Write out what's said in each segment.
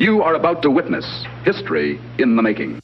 You are about to witness history in the making.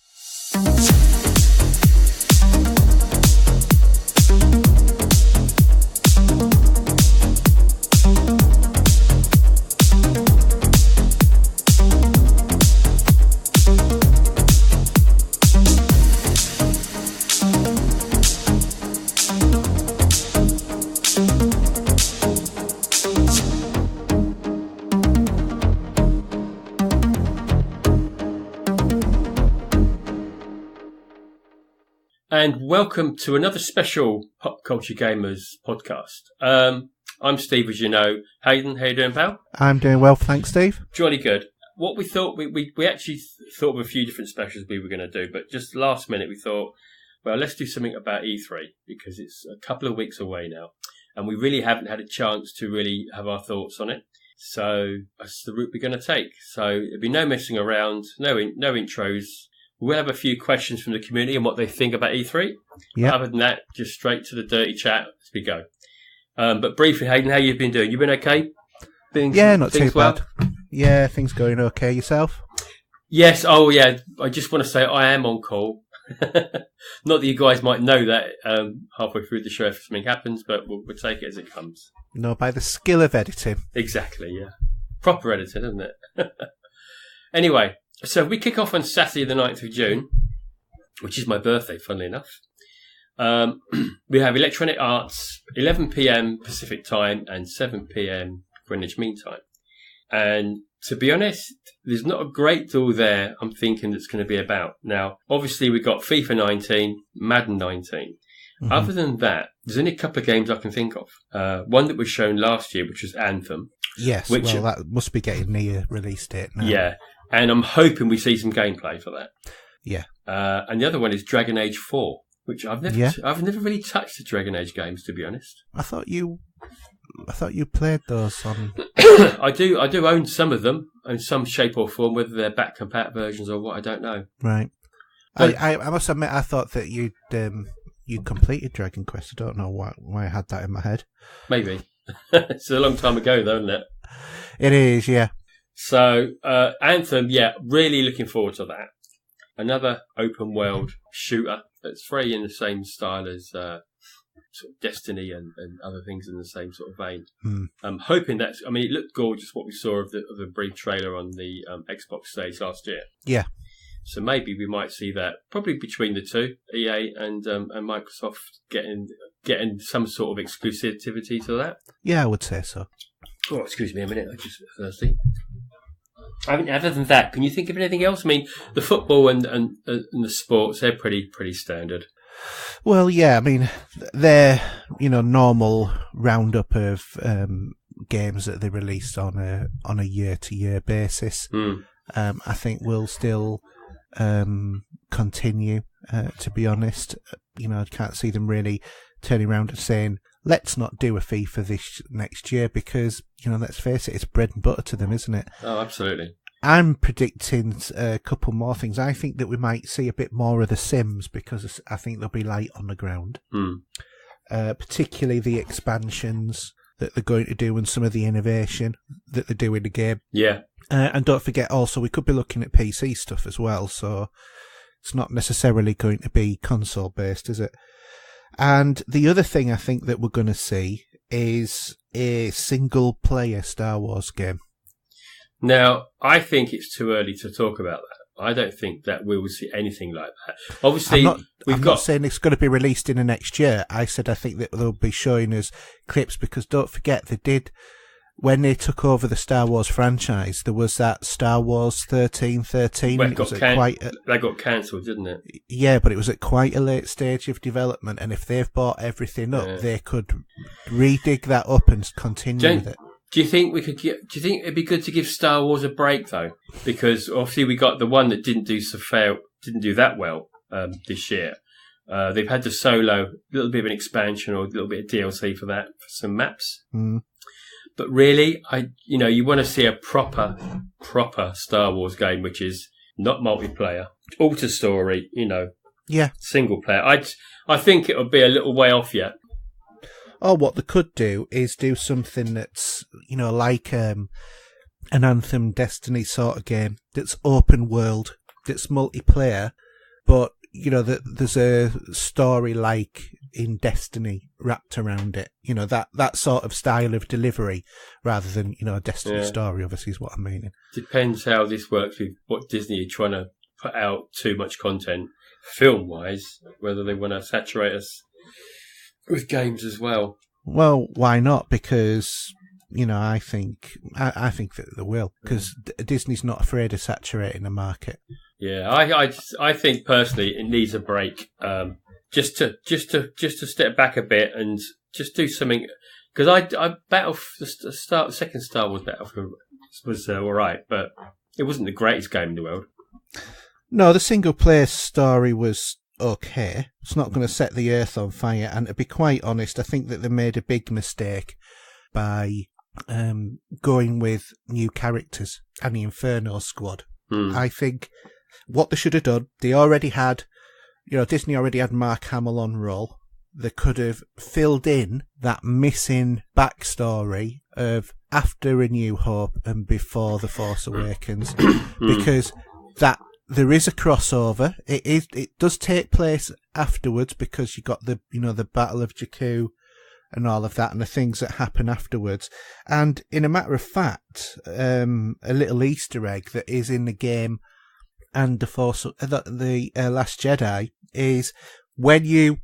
And welcome to another special Pop Culture Gamers podcast. I'm Steve, as you know. Haydn, how you doing, pal? I'm doing well, thanks, Steve. Jolly good. What we thought, we actually thought of a few different specials we were going to do, but just last minute we thought, well, let's do something about E3, because it's a couple of weeks away now, and we really haven't had a chance to really have our thoughts on it. So that's the route we're going to take. So there'll be no messing around, no intros. We'll have a few questions from the community and what they think about E3. Yeah. Other than that, just straight to the dirty chat as we go. But briefly, Haydn, how you been doing? You been okay? Not too bad. Yeah, things going okay. Yourself? Yes. Oh, yeah. I just want to say I am on call. Not that you guys might know that halfway through the show if something happens, but we'll take it as it comes. No, by the skill of editing. Exactly, yeah. Proper editing, isn't it? Anyway. So we kick off on Saturday the 9th of June, which is my birthday, funnily enough. We have Electronic Arts, 11 p.m. Pacific Time and 7 p.m. Greenwich Mean Time. And to be honest, there's not a great deal there I'm thinking that's going to be about. Now, obviously we've got FIFA 19, Madden 19. Mm-hmm. Other than that, there's only a couple of games I can think of. One that was shown last year, which was Anthem. Yes, well, that must be getting near release date now. Yeah. And I'm hoping we see some gameplay for that. Yeah. And the other one is Dragon Age 4, which I've never really touched the Dragon Age games, to be honest. I thought you played those on. I do own some of them in some shape or form, whether they're back compat versions or what, I don't know. Right. But I must admit, I thought that you completed Dragon Quest. I don't know why I had that in my head. Maybe. It's a long time ago, though, isn't it? It is, yeah. So, Anthem, yeah, really looking forward to that. Another open world shooter that's very in the same style as sort of Destiny and other things in the same sort of vein. I'm hoping it looked gorgeous what we saw of the brief trailer on the Xbox stage last year. Yeah. So maybe we might see that probably between the two, EA and Microsoft getting some sort of exclusivity to that. Yeah, I would say so. Oh, excuse me a minute, I'm just thirsty. Other than that, can you think of anything else? I mean, the football and the sports, they're pretty standard. Well, yeah, I mean, they're, normal roundup of games that they released on a year-to-year basis. I think will still continue, to be honest. I can't see them really turning around and saying, let's not do a FIFA this next year because, let's face it, it's bread and butter to them, isn't it? Oh, absolutely. I'm predicting a couple more things. I think that we might see a bit more of the Sims because I think they'll be light on the ground. Particularly the expansions that they're going to do and some of the innovation that they do in the game. Yeah. And don't forget also, we could be looking at PC stuff as well, so it's not necessarily going to be console-based, is it? And the other thing I think that we're going to see is a single-player Star Wars game. Now, I think it's too early to talk about that. I don't think that we will see anything like that. Obviously, I'm not saying it's going to be released in the next year. I said I think that they'll be showing us clips because don't forget they did, when they took over the Star Wars franchise, there was that Star Wars 1313. Well, that got cancelled, didn't it? Yeah, but it was at quite a late stage of development, and if they've bought everything up, they could redig that up and continue with it. Do you think it'd be good to give Star Wars a break though? Because obviously we got the one that didn't do that well this year. They've had the solo, a little bit of an expansion or a little bit of DLC for that, for some maps. But really, you want to see a proper Star Wars game, which is not multiplayer, auto story, single player. I think it'll be a little way off yet. Or what they could do is do something that's, like an Anthem Destiny sort of game that's open world, that's multiplayer, but, you know, that there's a story like in Destiny wrapped around it. You know, that sort of style of delivery rather than, you know, a Destiny story, obviously, is what I'm meaning. Depends how this works with what Disney are trying to put out too much content film-wise, whether they want to saturate us with games as well. Well, why not? Because, you know, I think that they will, because Disney's not afraid of saturating the market. Yeah, I think personally it needs a break, just to step back a bit and just do something. Because the second Star Wars Battlefield was all right, but it wasn't the greatest game in the world. No, the single player story was okay. It's not going to set the earth on fire, and to be quite honest, I think that they made a big mistake by going with new characters and the Inferno squad. I think what they should have done, they already had, you know, Disney already had Mark Hamill on roll. They could have filled in that missing backstory of after A New Hope and before The Force Awakens, because that there is a crossover. It does take place afterwards because you got the Battle of Jakku and all of that and the things that happen afterwards. And in a matter of fact, a little Easter egg that is in the game and the Last Jedi is when you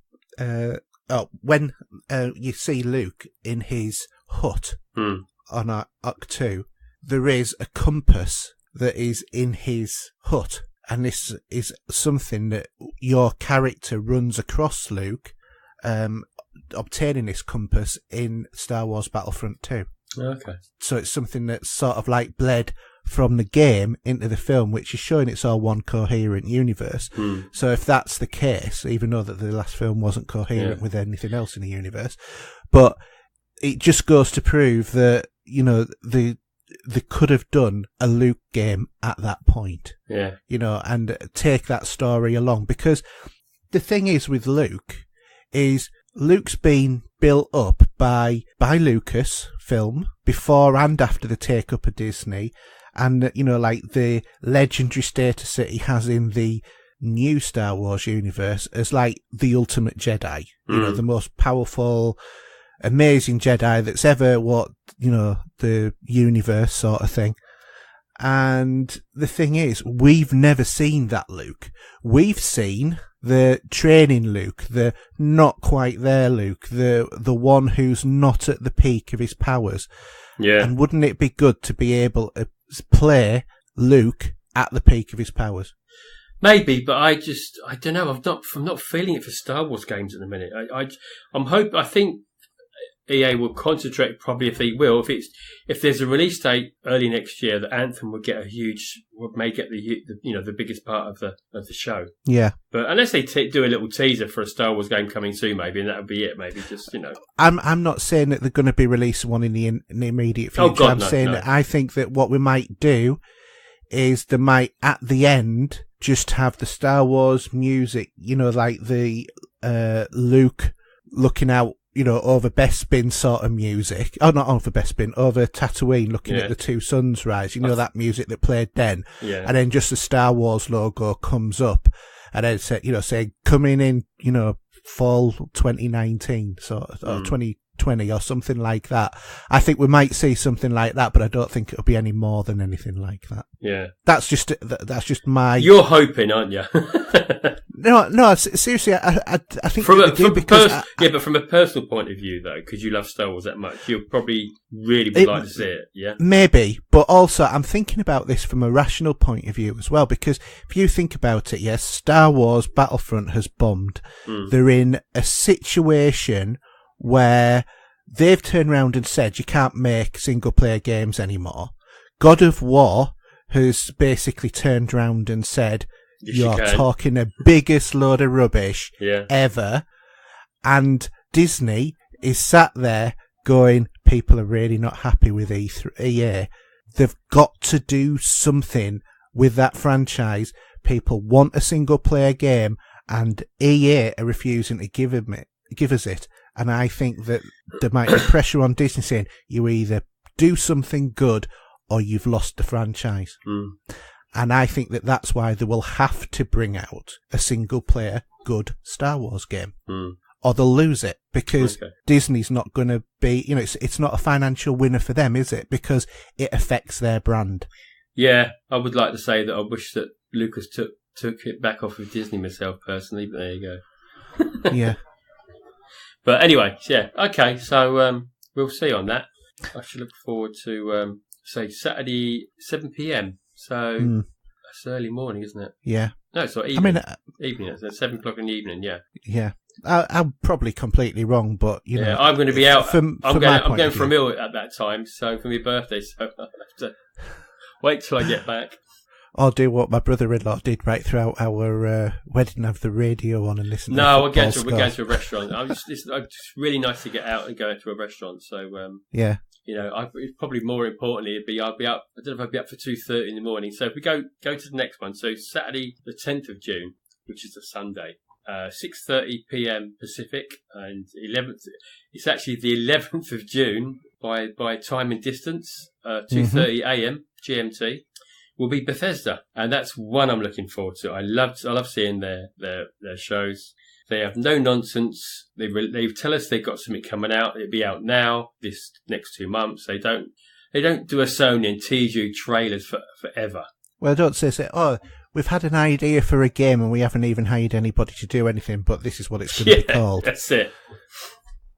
see Luke in his hut on Ahch-To, there is a compass that is in his hut, and this is something that your character runs across Luke, obtaining this compass in Star Wars Battlefront 2. Okay. So it's something that's sort of like bled from the game into the film, which is showing it's all one coherent universe. So if that's the case, even though that the last film wasn't coherent with anything else in the universe, but it just goes to prove that, you know, they could have done a Luke game at that point. Yeah. You know, and take that story along, because the thing is with Luke is Luke's been built up by Lucasfilm before and after the take-up of Disney, and, you know, like the legendary status that he has in the new Star Wars universe as like the ultimate Jedi, you know, the most powerful, amazing Jedi that's ever walked, you know, the universe sort of thing. And the thing is, we've never seen that Luke. We've seen the training Luke, the not quite there Luke, the one who's not at the peak of his powers. Yeah. And wouldn't it be good to be able to play Luke at the peak of his powers? Maybe, but I don't know. I'm not feeling it for Star Wars games at the minute. I think EA will concentrate, probably if they will. If there's a release date early next year, that Anthem would get may get the biggest part of the show. Yeah. But unless they do a little teaser for a Star Wars game coming soon, maybe, and that would be it. Maybe just, you know. I'm not saying that they're going to be releasing one in the immediate future. Oh God, I'm saying that I think that what we might do is they might at the end just have the Star Wars music, you know, like the Luke looking out, you know, over Bespin sort of music. Oh, not over Bespin, over Tatooine, looking at the two suns rise. You know, that music that played then. Yeah. And then just the Star Wars logo comes up, and then say coming in, you know, fall 2019, or 2020 or something like that. I think we might see something like that, but I don't think it'll be any more than anything like that. Yeah. That's just my... You're hoping, aren't you? No, seriously, I think... but from a personal point of view, though, because you love Star Wars that much, you'll probably really would like to see it, yeah? Maybe, but also I'm thinking about this from a rational point of view as well, because if you think about it, yes, Star Wars Battlefront has bombed. They're in a situation where they've turned around and said you can't make single-player games anymore. God of War has basically turned around and said... You're talking the biggest load of rubbish ever. And Disney is sat there going, people are really not happy with EA. They've got to do something with that franchise. People want a single player game, and EA are refusing to give us it. And I think that there might be pressure on Disney saying, you either do something good or you've lost the franchise. And I think that that's why they will have to bring out a single-player good Star Wars game. Or they'll lose it, because Disney's not going to be, it's not a financial winner for them, is it? Because it affects their brand. Yeah, I would like to say that I wish that Lucas took it back off of Disney myself personally, but there you go. Yeah. But anyway, yeah, okay, so we'll see on that. I should look forward to, say, Saturday, 7 p.m. So that's early morning, isn't it? Yeah. No, it's not evening. Evening, it's 7 o'clock in the evening, yeah. Yeah. I'm probably completely wrong, but, Yeah, I'm going to be out. I'm going for a view. meal at that time, so for my birthday, so I'll have to wait till I get back. Or do what my brother-in-law did right throughout our wedding, have the radio on and listen to we're going to a restaurant. It's just really nice to get out and go to a restaurant. So, yeah. Probably more importantly, I'll be up. I don't know if I'll be up for 2:30 in the morning. So if we go to the next one, so Saturday the 10th of June, which is a Sunday, 6:30 p.m. Pacific, and 11th. It's actually the 11th of June by time and distance. 2:30 a.m. GMT will be Bethesda, and that's one I'm looking forward to. I love seeing their shows. They have no nonsense. They tell us they've got something coming out. It'll be out now, this next 2 months. They don't do a Sony and tease you trailers forever. Well, don't say, we've had an idea for a game and we haven't even hired anybody to do anything, but this is what it's going to be called. That's it.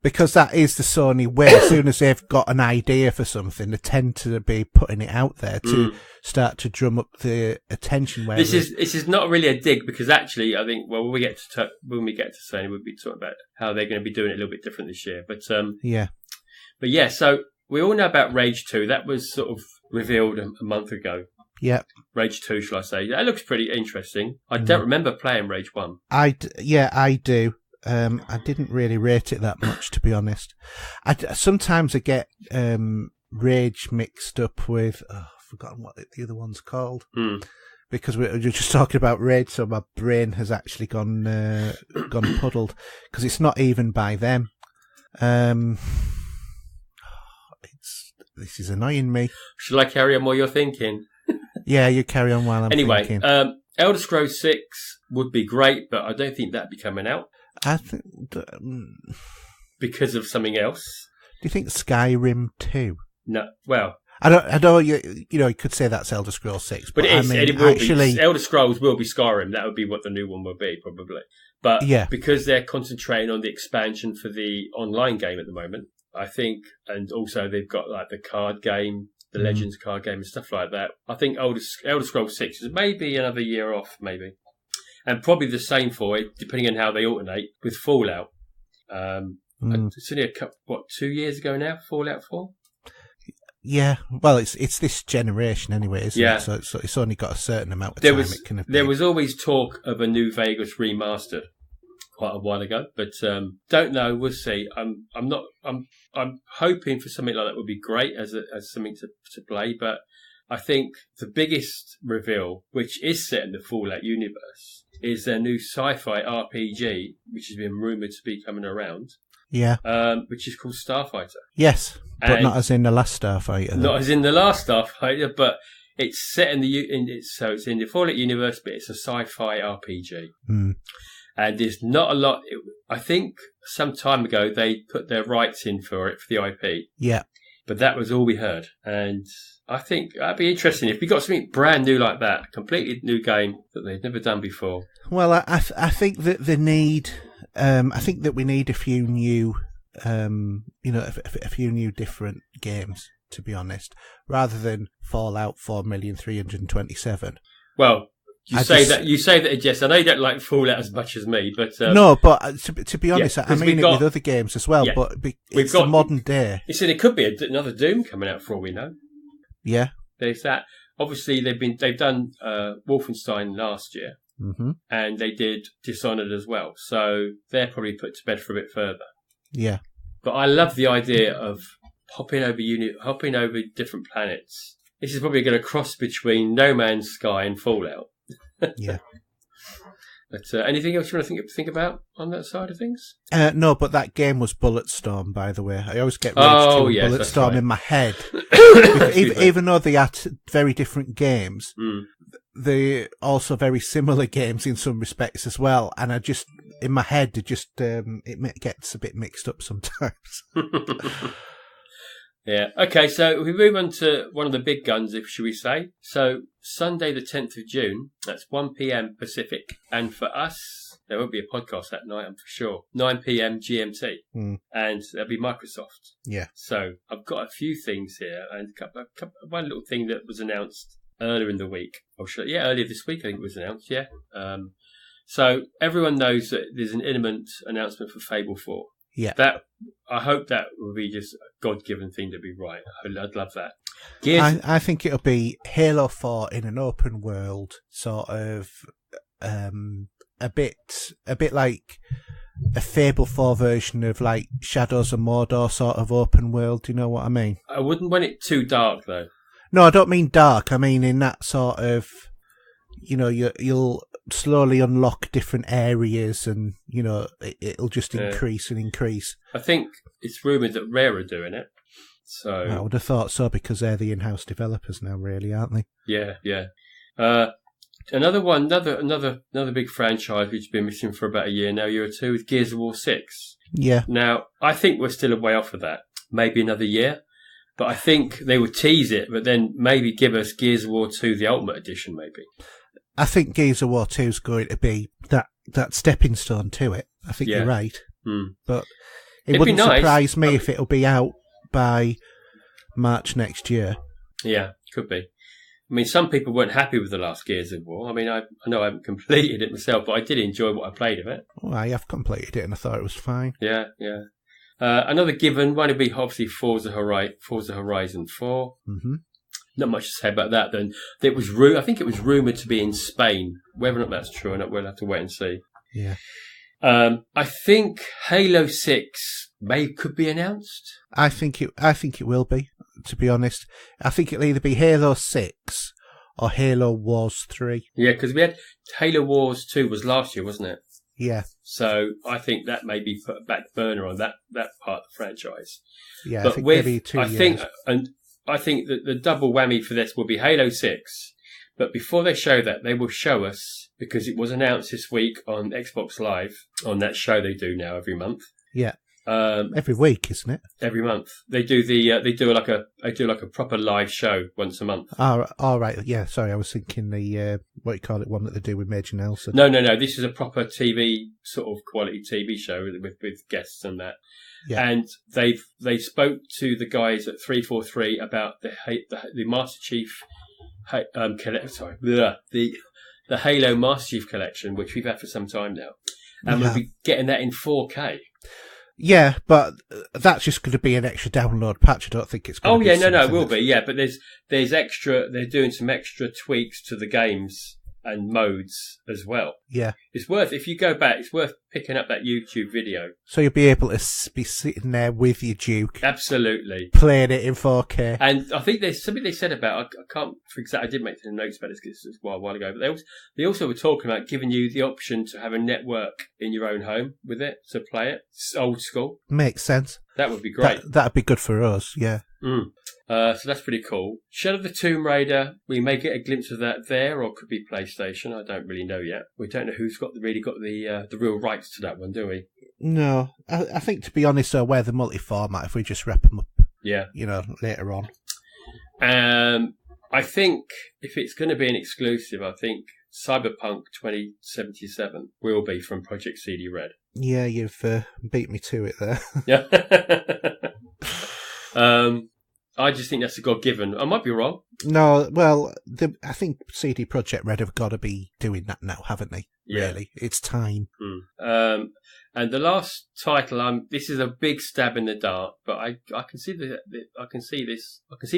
Because that is the Sony way. As soon as they've got an idea for something, they tend to be putting it out there to start to drum up the attention. This is not really a dig, because actually I think when we get to Sony, we'll be talking about how they're going to be doing it a little bit different this year. But yeah. So we all know about Rage 2. That was sort of revealed a month ago. Yeah. Rage 2, shall I say? That looks pretty interesting. I don't remember playing Rage 1. I do. I didn't really rate it that much, to be honest. Sometimes I get Rage mixed up with... I've forgotten what the other one's called. Because we were just talking about Rage, so my brain has actually gone puddled. Because it's not even by them. This is annoying me. Shall I carry on while you're thinking? Yeah, you carry on while I'm thinking. Anyway, Elder Scrolls 6 would be great, but I don't think that'd be coming out. I think... because of something else. Do you think Skyrim 2? No, well... I know you could say that's Elder Scrolls 6, but it will be. Elder Scrolls will be Skyrim. That would be what the new one will be, probably. But because they're concentrating on the expansion for the online game at the moment, I think, and also they've got like the card game, the Legends card game and stuff like that. I think Elder Scrolls 6 is maybe another year off, maybe. And probably the same for it, depending on how they alternate with Fallout. It's only 2 years ago now, Fallout 4? Yeah, well, it's this generation anyway, isn't it? So it's only got a certain amount of time it can have been. There was always talk of a New Vegas remastered quite a while ago, but don't know. We'll see. I'm hoping for something like that would be great as something to play, but I think the biggest reveal, which is set in the Fallout universe, is their new sci-fi RPG, which has been rumoured to be coming around. Yeah. Which is called Starfighter. Yes, but not as in the last Starfighter. Not as in the last Starfighter, but it's set in it's in the Fallout universe, but it's a sci-fi RPG. And there's not a lot. I think some time ago they put their rights in for the IP. Yeah. But that was all we heard, and I think that'd be interesting if we got something brand new like that, a completely new game that they've never done before. Well, I think that they need. I think that we need a few new, a few new different games, to be honest, rather than Fallout 4,327,000. Well, you say that, Jess. I know you don't like Fallout as much as me, but no. But to be honest, I mean it with other games as well. Yeah, but it's the modern day. You said it could be another Doom coming out for all we know. Yeah, there's that. Obviously, they've done Wolfenstein last year. Mm-hmm. And they did Dishonored as well, so they're probably put to bed for a bit further. Yeah, but I love the idea of hopping over different planets. This is probably going to cross between No Man's Sky and Fallout. But anything else you want to think about on that side of things? No, but that game was Bulletstorm, by the way. I always get Bulletstorm in my head. Even though they are very different games, they're also very similar games in some respects as well. And I just, in my head, it gets a bit mixed up sometimes. Yeah. Okay, so we move on to one of the big guns, should we say. So Sunday the 10th of June, that's 1 p.m. Pacific. And for us, there won't be a podcast that night, I'm for sure. 9 p.m. GMT. And there'll be Microsoft. Yeah. So I've got a few things here, and one little thing that was announced earlier in the week. Earlier this week I think it was announced, yeah. So everyone knows that there's an imminent announcement for Fable 4. Yeah. I hope that will be just a God-given thing to be right. I'd love that. I think it'll be Halo 4 in an open world, sort of a bit like a Fable 4 version of like Shadows of Mordor sort of open world. Do you know what I mean? I wouldn't want it too dark, though. No, I don't mean dark. I mean in that sort of, you'll slowly unlock different areas, and it'll just increase and increase. I think it's rumoured that Rare are doing it. So I would have thought so, because they're the in-house developers now, really, aren't they? Yeah. Another big franchise which has been missing for about a year or two, is Gears of War 6. Yeah. Now I think we're still a way off of that. Maybe another year. But I think they would tease it, but then maybe give us Gears of War 2, the Ultimate Edition, maybe. I think Gears of War 2 is going to be that stepping stone to it. I think you're right. But it wouldn't surprise me if it'll be out by March next year. Yeah, could be. I mean, some people weren't happy with the last Gears of War. I mean, I know I haven't completed it myself, but I did enjoy what I played of it. Well, I have completed it and I thought it was fine. Yeah. Another given one would be obviously Forza Horizon 4. Mm-hmm. Not much to say about that. Then I think it was rumoured to be in Spain. Whether or not that's true or not, we'll have to wait and see. Yeah. I think Halo 6 could be announced. I think it will be. To be honest, I think it'll either be Halo 6 or Halo Wars 3. Yeah, because we had Halo Wars 2 was last year, wasn't it? Yeah. So I think that may be put a back burner on that part of the franchise. Yeah, but I think maybe 2 years. I think that the double whammy for this will be Halo 6. But before they show that, they will show us, because it was announced this week on Xbox Live, on that show they do now every month. Yeah. Every week, isn't it? Every month. They do like a proper live show once a month. All right. Yeah, sorry, I was thinking the what you call it, one that they do with Major Nelson. No. This is a proper TV, sort of quality TV show with guests and that. Yeah. And they spoke to the guys at 343 about the Master Chief the Halo Master Chief collection, which we've had for some time now, and we'll be getting that in 4K. Yeah, but that's just going to be an extra download patch. I don't think it's going to be. It will be. Yeah, but there's extra. They're doing some extra tweaks to the games and modes as well. Yeah, it's worth, if you go back, it's worth picking up that YouTube video. So you'll be able to be sitting there with your Duke, absolutely playing it in 4K. And I think there's something they said about, I can't for exactly, I did make some notes about this because it was a while ago, but they also were talking about giving you the option to have a network in your own home with it to play it. It's old school. Makes sense. That would be great. That'd be good for us. Yeah. So that's pretty cool. Shadow of the Tomb Raider, we may get a glimpse of that there, or it could be PlayStation. I don't really know yet. We don't know who's really got the real rights to that one, do we? No, I think, to be honest, they'll wear the multi-format if we just wrap them up. Yeah, later on. I think if it's going to be an exclusive, I think Cyberpunk 2077 will be from Project CD Red. Yeah, you've beat me to it there. Yeah. I just think that's a God-given. I might be wrong. No, well, I think CD Projekt Red have got to be doing that now, haven't they? Yeah. Really, it's time. And the last title, this is a big stab in the dark, but I can see I can see the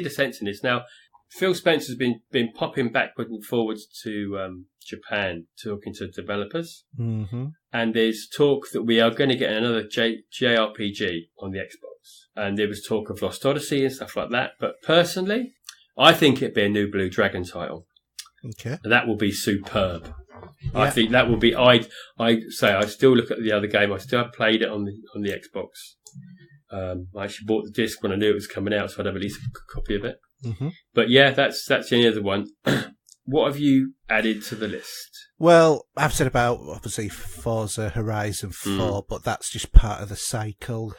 sense in this. Now, Phil Spencer's been popping backwards and forwards to Japan, talking to developers, and there's talk that we are going to get another JRPG on the Xbox. And there was talk of Lost Odyssey and stuff like that. But personally, I think it'd be a new Blue Dragon title. Okay. And that will be superb. I think that will be. I say I still look at the other game. I still have played it on the Xbox. I actually bought the disc when I knew it was coming out, so I'd have at least a copy of it. Mm-hmm. But yeah, that's the only other one. What have you added to the list? Well, I've said about, obviously, Forza Horizon 4, but that's just part of the cycle.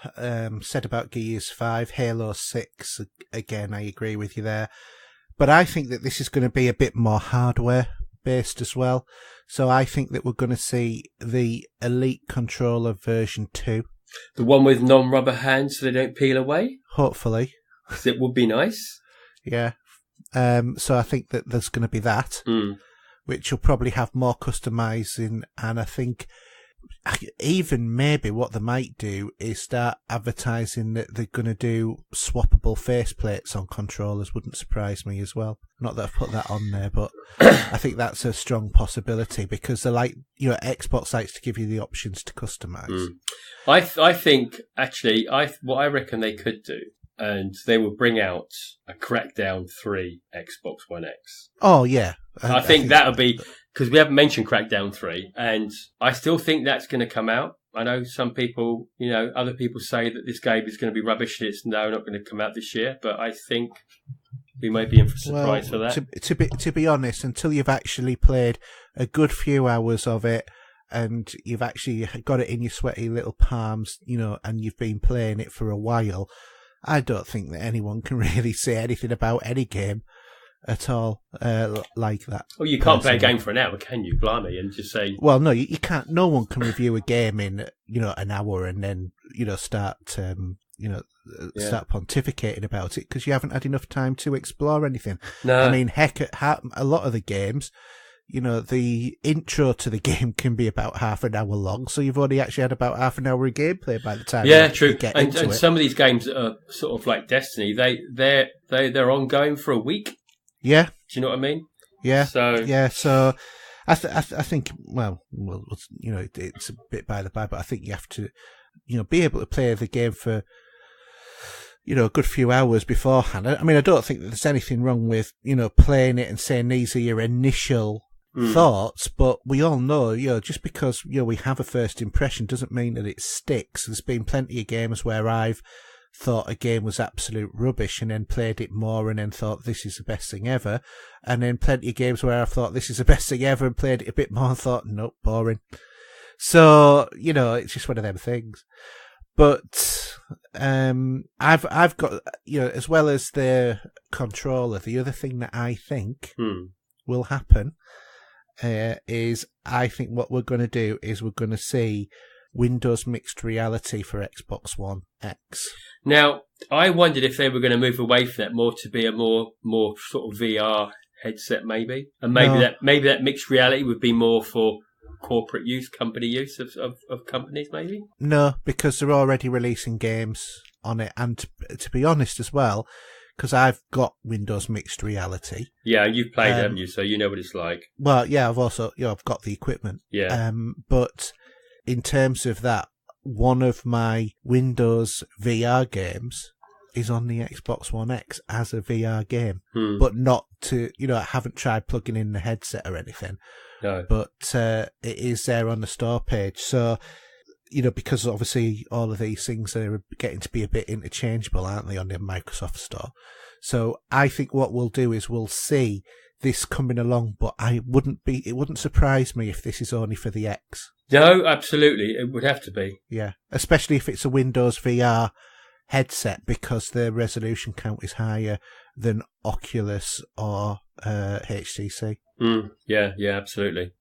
Said about Gears 5, Halo 6, again, I agree with you there. But I think that this is going to be a bit more hardware-based as well. So I think that we're going to see the Elite Controller version 2. The one with non-rubber hands so they don't peel away? Hopefully. Because it would be nice. Yeah. So I think that there's going to be that, which will probably have more customizing, and I think even maybe what they might do is start advertising that they're going to do swappable faceplates on controllers. Wouldn't surprise me as well. Not that I've put that on there, but I think that's a strong possibility because they're like, Xbox likes to give you the options to customize. I think actually, what I reckon they could do. And they will bring out a Crackdown 3 Xbox One X. Oh, yeah. I think that would be... Because we haven't mentioned Crackdown 3. And I still think that's going to come out. I know some people, other people say that this game is going to be rubbish and it's not going to come out this year. But I think we may be in for a surprise for that. To be honest, until you've actually played a good few hours of it and you've actually got it in your sweaty little palms, and you've been playing it for a while... I don't think that anyone can really say anything about any game at all like that. Well, you can't play a game for an hour, can you? Blimey, and just say... Well, no, you can't. No one can review a game in, an hour and then, start pontificating about it because you haven't had enough time to explore anything. No. I mean, heck, a lot of the games... the intro to the game can be about half an hour long, so you've only actually had about half an hour of gameplay by the time you get into it. And some of these games are sort of like Destiny. They're ongoing for a week. Yeah. Do you know what I mean? Yeah. So I think, it's a bit by the by, but I think you have to, be able to play the game for, a good few hours beforehand. I mean, I don't think that there's anything wrong with, playing it and saying these are your initial thoughts, but we all know, just because, we have a first impression doesn't mean that it sticks. There's been plenty of games where I've thought a game was absolute rubbish and then played it more and then thought this is the best thing ever. And then plenty of games where I've thought this is the best thing ever and played it a bit more and thought, nope, boring. So, it's just one of them things. But I've got, as well as the controller, the other thing that I think will happen is I think what we're going to do is we're going to see Windows mixed reality for Xbox One X. Now, I wondered if they were going to move away from that more to be a more sort of VR headset, maybe, and maybe that mixed reality would be more for corporate use, company use of companies, maybe? No, because they're already releasing games on it, and to be honest as well, because I've got Windows Mixed Reality. Yeah, you've played, haven't you? So you know what it's like. Well, yeah, I've also, I've got the equipment. Yeah. But in terms of that, one of my Windows VR games is on the Xbox One X as a VR game, but not to, I haven't tried plugging in the headset or anything. No. But it is there on the store page. So, because obviously all of these things are getting to be a bit interchangeable, aren't they, on the Microsoft store? So I think what we'll do is we'll see this coming along, but it wouldn't surprise me if this is only for the X. No, absolutely. It would have to be. Yeah, especially if it's a Windows VR headset, because the resolution count is higher than Oculus or HTC. Yeah, absolutely.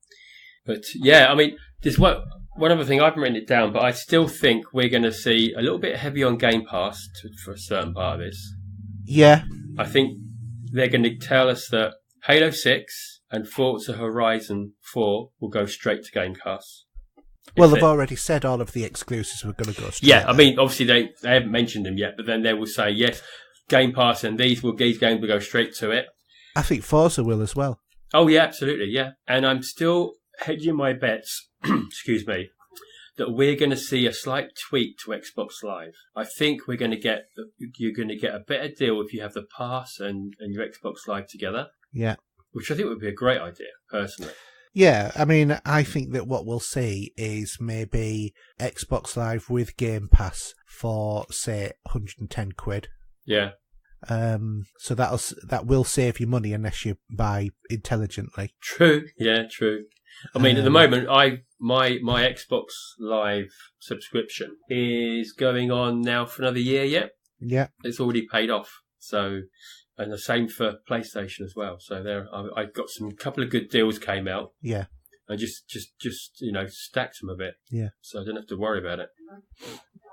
But yeah, I mean, there's one other thing, I haven't written it down, but I still think we're going to see a little bit heavy on Game Pass for a certain part of this. Yeah. I think they're going to tell us that Halo 6 and Forza Horizon 4 will go straight to Game Pass. Well, they've already said all of the exclusives were going to go straight. Yeah, I mean, obviously they haven't mentioned them yet, but then they will say, yes, Game Pass and these games will go straight to it. I think Forza will as well. Oh, yeah, absolutely, yeah. And I'm still hedging my bets, excuse me, that we're going to see a slight tweak to Xbox Live. I think you're going to get a better deal if you have the Pass and your Xbox Live together. Yeah. Which I think would be a great idea, personally. Yeah, I mean, I think that what we'll see is maybe Xbox Live with Game Pass for, say, 110 quid. Yeah. So that will save you money unless you buy intelligently. True. Yeah, true. I mean, at the moment, my Xbox Live subscription is going on now for another year yet. Yeah. It's already paid off. So, and the same for PlayStation as well. So I got some couple of good deals came out. Yeah. I just stacked them a bit. Yeah. So I don't have to worry about it.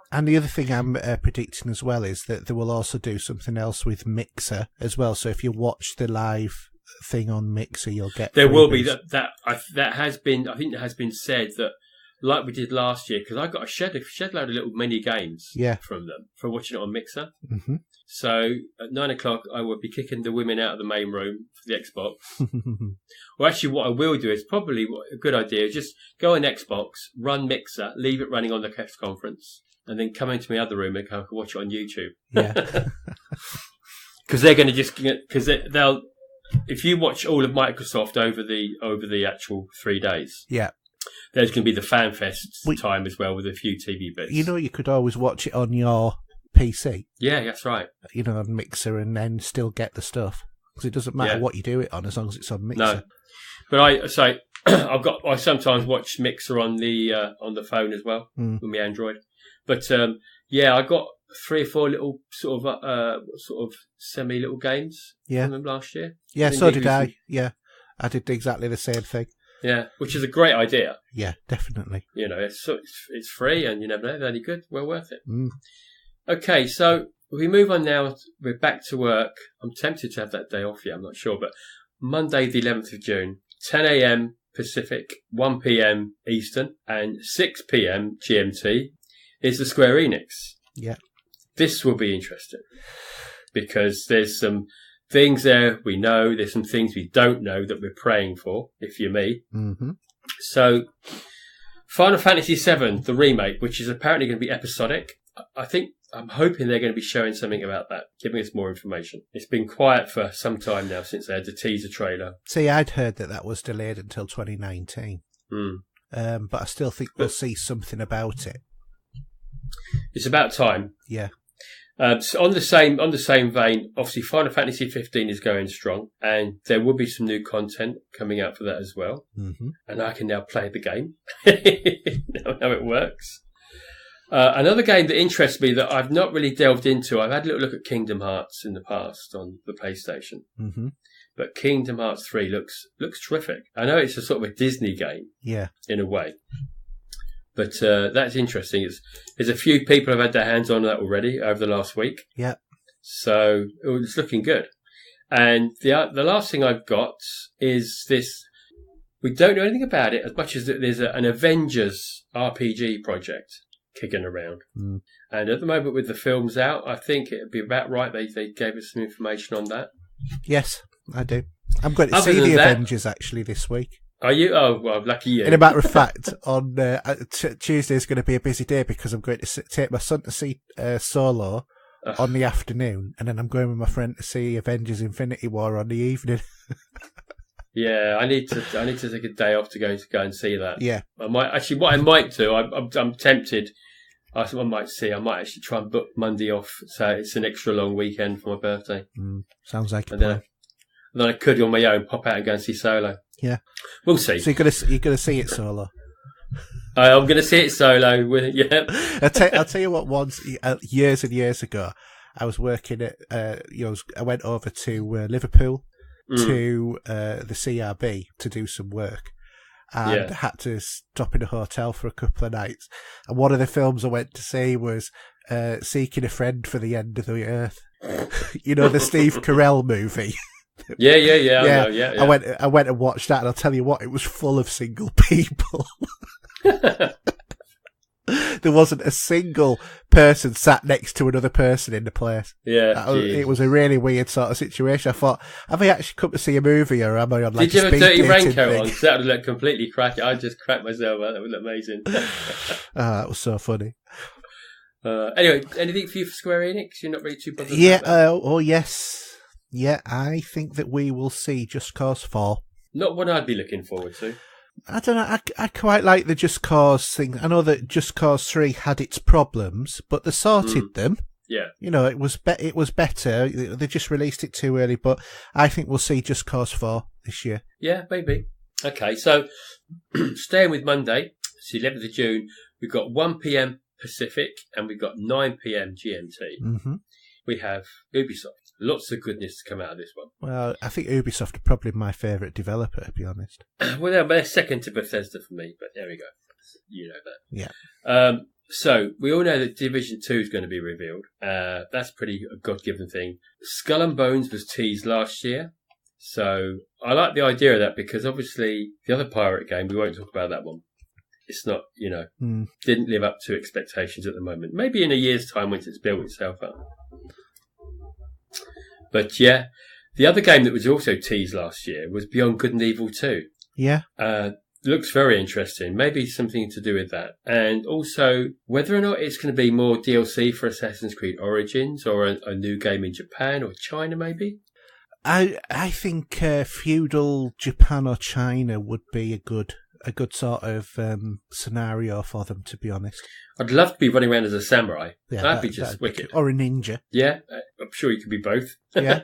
And the other thing I'm predicting as well is that they will also do something else with Mixer as well. So if you watch the live thing on Mixer, you'll get. There will be that has been. I think it has been said that, like we did last year, because I got a shed load of little mini games from them for watching it on Mixer. Mm-hmm. So at 9:00, I will be kicking the women out of the main room for the Xbox. Well, actually, what I will do is probably a good idea. Just go on Xbox, run Mixer, leave it running on the press conference, and then come into my other room and I can watch it on YouTube. Yeah. Because they're going to they'll. If you watch all of Microsoft over the actual 3 days, there's going to be the FanFest time as well with a few TV bits. You could always watch it on your PC. Yeah, that's right. On Mixer, and then still get the stuff because it doesn't matter what you do it on as long as it's on Mixer. No, but I sometimes watch Mixer on the phone as well with my Android. But I got 3 or 4 little sort of semi little games from them last year. Yeah, so did I. Yeah, I did exactly the same thing. Yeah, which is a great idea. Yeah, definitely. It's free, and you never know, they're only good, well worth it. Mm. Okay, so we move on now. We're back to work. I'm tempted to have that day off. I'm not sure, but Monday, the 11th of June, 10 a.m. Pacific, 1 p.m. Eastern, and 6 p.m. GMT is the Square Enix. Yeah. This will be interesting because there's some things there we know. There's some things we don't know that we're praying for, if you're me. Mm-hmm. So, Final Fantasy VII, the remake, which is apparently going to be episodic. I'm hoping they're going to be showing something about that, giving us more information. It's been quiet for some time now since they had the teaser trailer. See, I'd heard that was delayed until 2019. But I still think we'll see something about it. It's about time. Yeah. So on the same vein, obviously Final Fantasy 15 is going strong, and there will be some new content coming out for that as well. Mm-hmm. And I can now play the game. Now how it works. Another game that interests me that I've not really delved into, I've had a little look at Kingdom Hearts in the past on the PlayStation. Mm-hmm. But Kingdom Hearts 3 looks terrific. I know it's a sort of a Disney game, in a way. But that's interesting. There's a few people have had their hands on that already over the last week. Yeah. So it's looking good. And the last thing I've got is this. We don't know anything about it as much as that there's an Avengers RPG project kicking around. Mm. And at the moment with the films out, I think it would be about right they gave us some information on that. Yes, I do. I'm going to see the Avengers actually this week. Are you? Oh, well, lucky you. In a matter of fact, on Tuesday is going to be a busy day because I'm going to take my son to see Solo on the afternoon, and then I'm going with my friend to see Avengers Infinity War on the evening. Yeah, I need to take a day off to go and see that. Yeah. I might do, I'm tempted. I might actually try and book Monday off, so it's an extra long weekend for my birthday. Sounds like a plan. And then I could, on my own, pop out and go and see Solo. Yeah. We'll see. So you're gonna see it solo? I'm going to see it solo. Yeah. I'll tell you what. Once years and years ago, I was working at. I went over to Liverpool to the CRB to do some work, and had to stop in a hotel for a couple of nights. And one of the films I went to see was Seeking a Friend for the End of the Earth. The Steve Carell movie. Yeah. I know, I went and watched that, and I'll tell you what, it was full of single people. There wasn't a single person sat next to another person in the place. Yeah, it was a really weird sort of situation. I thought, have I actually come to see a movie, or am I on like? Did you have a dirty raincoat on? That would look completely cracky. I just cracked myself out. That would look amazing. That was so funny. Anyway, anything for you for Square Enix? You're not really too bothered. Yeah. Oh yes. Yeah, I think that we will see Just Cause 4. Not one I'd be looking forward to. I don't know. I quite like the Just Cause thing. I know that Just Cause 3 had its problems, but they sorted them. Yeah. You know, it was better. They just released it too early, but I think we'll see Just Cause 4 this year. Yeah, maybe. Okay, so staying with Monday, it's the 11th of June, we've got 1 p.m. Pacific and we've got 9 p.m. GMT. Mm-hmm. We have Ubisoft. Lots of goodness to come out of this one. Well, I think Ubisoft are probably my favourite developer, to be honest. Well, they're second to Bethesda for me, but there we go. You know that. Yeah. So, we all know that Division 2 is going to be revealed. That's pretty a God-given thing. Skull and Bones was teased last year. So, I like the idea of that because obviously the other pirate game, we won't talk about that one. It's not, didn't live up to expectations at the moment. Maybe in a year's time once it's built itself up. But yeah, the other game that was also teased last year was Beyond Good and Evil 2. Yeah. Looks very interesting. Maybe something to do with that. And also, whether or not it's going to be more DLC for Assassin's Creed Origins or a new game in Japan or China, maybe? I think feudal Japan or China would be a good sort of scenario for them, to be honest. I'd love to be running around as a samurai. Yeah, that'd be just wicked. Or a ninja. Yeah, I'm sure you could be both. Yeah.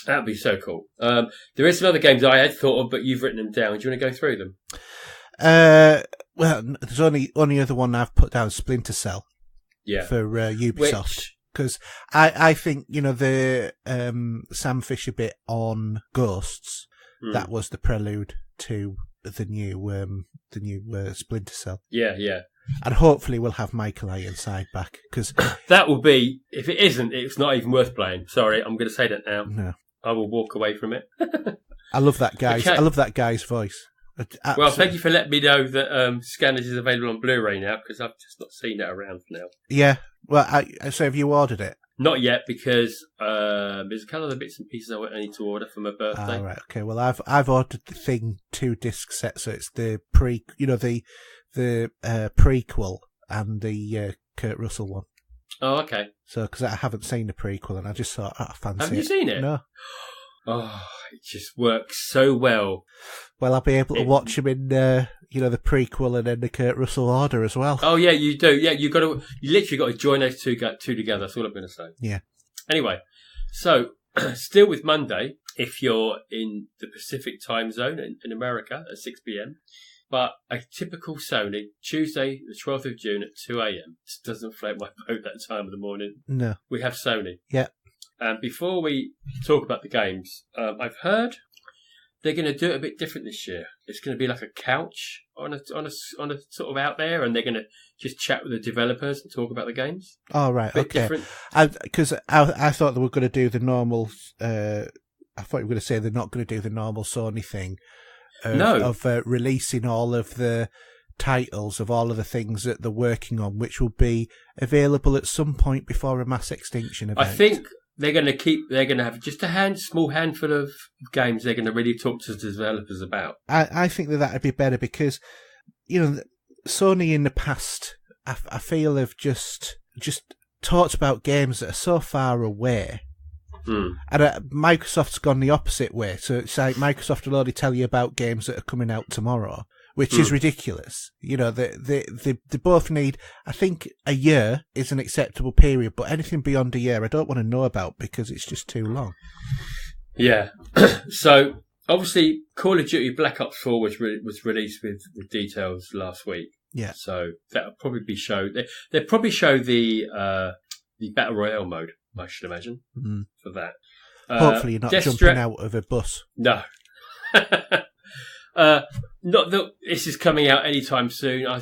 That would be so cool. There is some other games I had thought of, but you've written them down. Do you want to go through them? Well, there's only other one I've put down, Splinter Cell. Yeah. For Ubisoft. Because I think, the Sam Fisher bit on Ghosts, that was the prelude to the new Splinter Cell. Yeah, yeah. And hopefully we'll have Michael Ironside back. Cause that will be, if it isn't, it's not even worth playing. Sorry, I'm going to say that now. No. I will walk away from it. I love that guy's. Okay. I love that guy's voice. Absolutely. Well, thank you for letting me know that Scanners is available on Blu-ray now, because I've just not seen it around now. Yeah. Well, so have you ordered it? Not yet, because there's a couple of the bits and pieces I need to order for my birthday. Oh, right. Okay. Well, I've ordered the Thing 2 disc set, so it's the the prequel and the Kurt Russell one. Oh, okay. So, because I haven't seen the prequel, and I just thought, I fancy it. Have you seen it? No. Oh, it just works so well. Well, I'll be able to watch him in, the prequel and then the Kurt Russell order as well. Oh, yeah, you do. Yeah, you literally got to join those two together. That's all I'm going to say. Yeah. Anyway, so still with Monday, if you're in the Pacific time zone in America at 6 p.m., but a typical Sony, Tuesday, the 12th of June at 2 a.m. It doesn't float my boat that time of the morning. No. We have Sony. Yeah. And before we talk about the games, I've heard they're going to do it a bit different this year. It's going to be like a couch on a sort of out there, and they're going to just chat with the developers and talk about the games. Oh, right. A bit okay. different. Because I thought they were going to do the normal. I thought you were going to say they're not going to do the normal Sony thing. Of releasing all of the titles of all of the things that they're working on, which will be available at some point before a mass extinction event. I think they're going to have just a small handful of games they're going to really talk to the developers about. I think that'd be better because, Sony in the past, I feel have just talked about games that are so far away. And Microsoft's gone the opposite way. So it's like Microsoft will only tell you about games that are coming out tomorrow, which is ridiculous. They both need, I think a year is an acceptable period, but anything beyond a year I don't want to know about because it's just too long. Yeah. So obviously Call of Duty Black Ops 4 was released with details last week. Yeah. So that'll probably be showed. They'll probably show the Battle Royale mode, I should imagine, for that. Hopefully you're not jumping out of a bus. No. Not that this is coming out anytime soon. I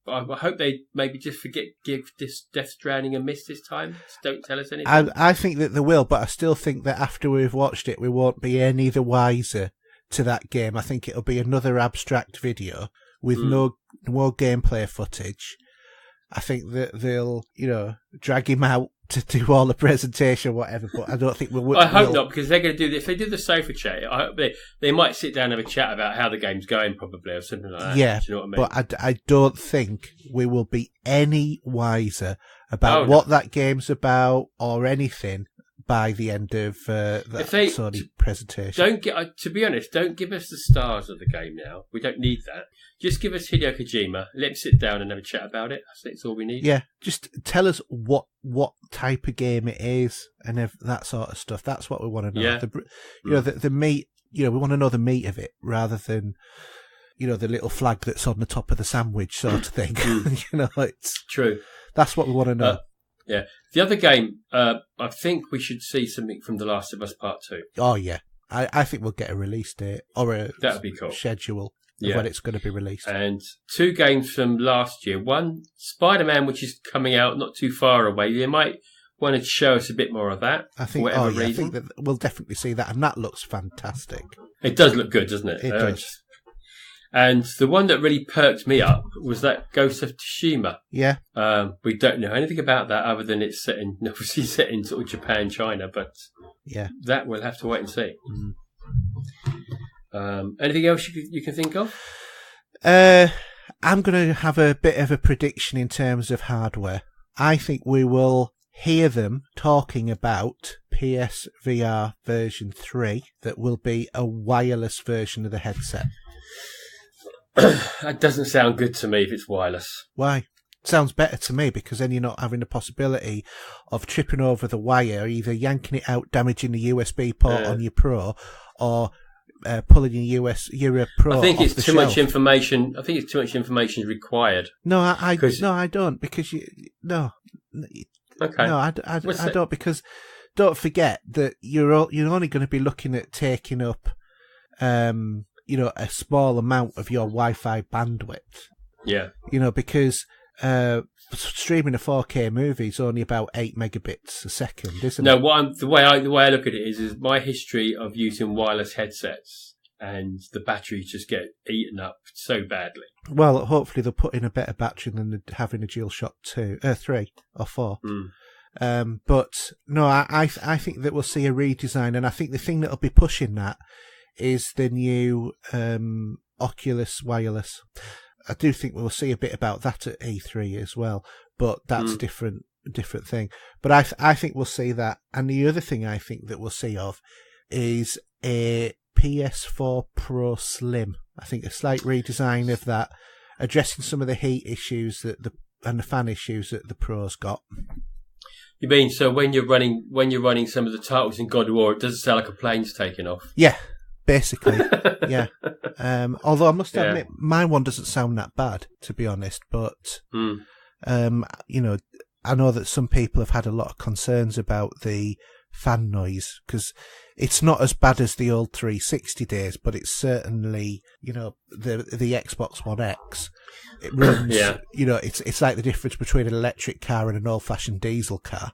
hope they maybe just give this Death Stranding a miss this time. Just don't tell us anything. I think that they will, but I still think that after we've watched it, we won't be any the wiser to that game. I think it'll be another abstract video with no gameplay footage. I think that they'll, drag him out to do all the presentation, whatever. But I don't think we'll. I hope not, because they're going to do this. If they do the sofa chat, I hope they might sit down and have a chat about how the game's going, probably, or something like that. Yeah, do you know what I mean? But I don't think we will be any wiser about what that game's about or anything by the end of the Sony presentation. To be honest, don't give us the stars of the game now. We don't need that. Just give us Hideo Kojima. Let him sit down and have a chat about it. That's all we need. Yeah, just tell us what type of game it is and that sort of stuff. That's what we want to know. Yeah. The meat. We want to know the meat of it rather than the little flag that's on the top of the sandwich sort of thing. It's true. That's what we want to know. Yeah. The other game, I think we should see something from The Last of Us Part 2. Oh, yeah. I think we'll get a release date or that'd be cool. Schedule of when it's going to be released. And 2 games from last year. One, Spider-Man, which is coming out not too far away. They might want to show us a bit more of that. I think, for whatever reason. I think that we'll definitely see that, and that looks fantastic. It does look good, doesn't it? It does. And the one that really perked me up was that Ghost of Tsushima. Yeah. We don't know anything about that other than it's obviously set in sort of Japan, China, but that we'll have to wait and see. Anything else you can think of? I'm going to have a bit of a prediction in terms of hardware. I think we will hear them talking about PSVR version 3 that will be a wireless version of the headset. That doesn't sound good to me if it's wireless. Why? Sounds better to me because then you're not having the possibility of tripping over the wire, either yanking it out, damaging the USB port on your Pro, or pulling your Pro. I think it's too much information. I think it's too much information requied. No, I don't because Okay. No, I don't because don't forget that you're only going to be looking at taking up a small amount of your Wi-Fi bandwidth. Yeah. Because streaming a 4K movie is only about 8 megabits a second, isn't it? No, the way I look at it is my history of using wireless headsets and the batteries just get eaten up so badly. Well, hopefully they'll put in a better battery than having a DualShock 3 or 4. But no, I think that we'll see a redesign, and I think the thing that'll be pushing that is the new Oculus wireless. I do think we'll see a bit about that at E3 as well, but that's a different thing. But I think we'll see that, and the other thing I think that we'll see of is a PS4 Pro Slim. I think a slight redesign of that, addressing some of the heat issues and the fan issues that the Pro's got. You mean so when you're running some of the titles in God of War, it doesn't sound like a plane's taking off? Yeah, basically. Yeah. Although I must admit, my one doesn't sound that bad, to be honest. But I know that some people have had a lot of concerns about the fan noise because it's not as bad as the old 360 days, but it's certainly the Xbox One X. It runs, it's like the difference between an electric car and an old-fashioned diesel car.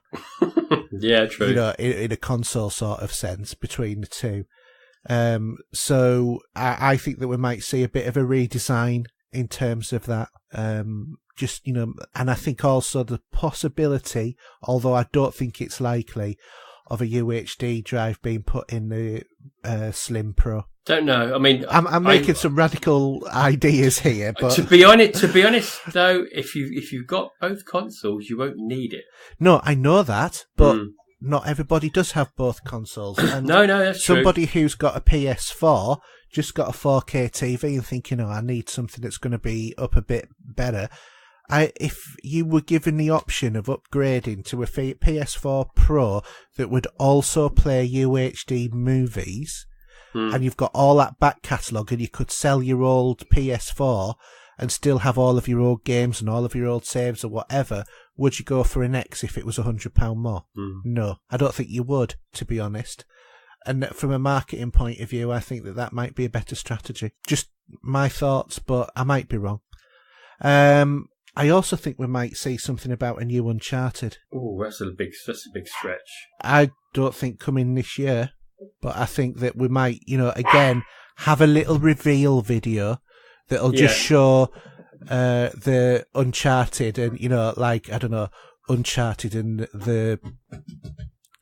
Yeah, true. In a console sort of sense between the two. So I think that we might see a bit of a redesign in terms of that. And I think also the possibility, although I don't think it's likely, of a UHD drive being put in the Slim Pro. Don't know. I mean, I'm making some radical ideas here, but to be honest, though, if you've got both consoles, you won't need it. No, I know that, but not everybody does have both consoles. And no, that's true. Somebody who's got a PS4 just got a 4K TV and thinking, I need something that's going to be up a bit better. If you were given the option of upgrading to a PS4 Pro that would also play UHD movies, and you've got all that back catalogue, and you could sell your old PS4 and still have all of your old games and all of your old saves or whatever, would you go for an X if it was £100 more? No, I don't think you would, to be honest. And from a marketing point of view, I think that might be a better strategy. Just my thoughts, but I might be wrong. I also think we might see something about a new Uncharted. Oh, that's a big stretch. I don't think coming this year, but I think that we might, again, have a little reveal video that'll just show the Uncharted and, Uncharted and the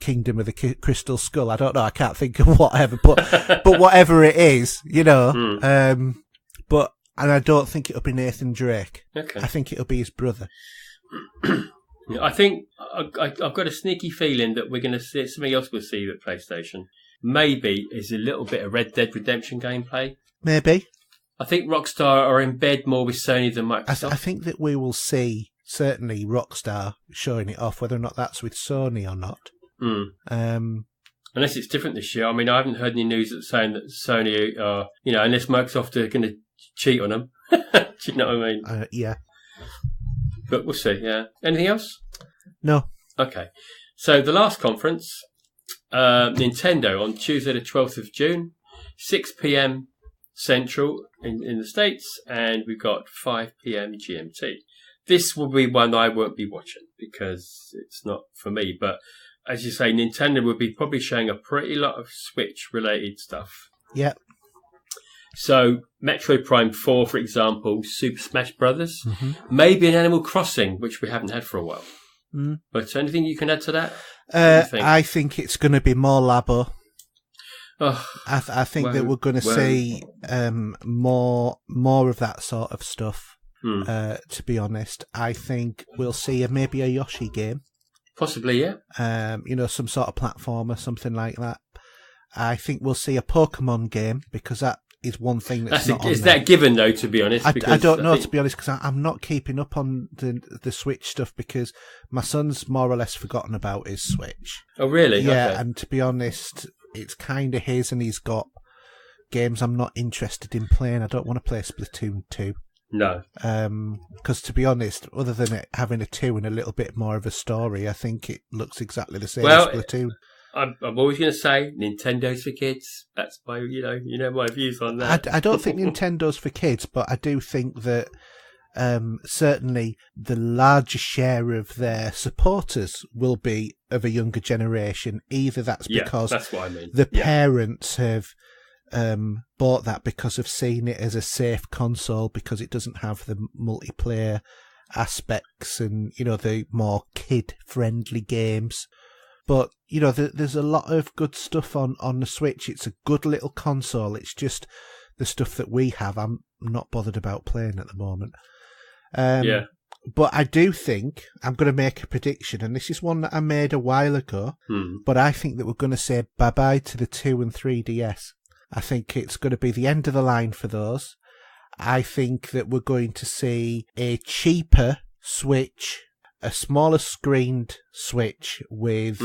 Kingdom of the Crystal Skull. I don't know. I can't think of whatever, but whatever it is, And I don't think it'll be Nathan Drake. Okay. I think it'll be his brother. I think I've got a sneaky feeling that we're going to see something else we'll see at PlayStation. Maybe is a little bit of Red Dead Redemption gameplay. Maybe. I think Rockstar are in bed more with Sony than Microsoft. I think that we will see, certainly, Rockstar showing it off, whether or not that's with Sony or not. Unless it's different this year. I mean, I haven't heard any news that's saying that Sony are, unless Microsoft are going to cheat on them. Do you know what I mean? Yeah. But we'll see, yeah. Anything else? No. Okay. So the last conference, Nintendo on Tuesday the 12th of June, 6 p.m. Central in the States, and we've got 5 p.m. GMT. This will be one I won't be watching because it's not for me. But as you say, Nintendo will be probably showing a pretty lot of Switch-related stuff. Yep. So, Metroid Prime 4, for example, Super Smash Brothers, maybe an Animal Crossing, which we haven't had for a while. But anything you can add to that? I think it's going to be more Labo. Oh, I think that we're going to see more of that sort of stuff. To be honest, I think we'll see maybe a Yoshi game. Possibly, yeah. Some sort of platformer, something like that. I think we'll see a Pokemon game because that is one thing that's not on there. Is that given, though, to be honest? I don't know, to be honest, because I'm not keeping up on the Switch stuff because my son's more or less forgotten about his Switch. Oh, really? Yeah, okay. And to be honest, it's kind of his, and he's got games I'm not interested in playing. I don't want to play Splatoon 2. No. Because to be honest, other than it having a 2 and a little bit more of a story, I think it looks exactly the same as Splatoon. I'm always going to say Nintendo's for kids. That's my, my views on that. I don't think Nintendo's for kids, but I do think that certainly the larger share of their supporters will be of a younger generation. Either that's because that's what I mean. The parents have bought that because of seeing it as a safe console because it doesn't have the multiplayer aspects and, the more kid-friendly games. But, there's a lot of good stuff on the Switch. It's a good little console. It's just the stuff that we have I'm not bothered about playing at the moment. But I do think, I'm going to make a prediction, and this is one that I made a while ago, but I think that we're going to say bye-bye to the 2 and 3DS. I think it's going to be the end of the line for those. I think that we're going to see a cheaper Switch, a smaller screened Switch with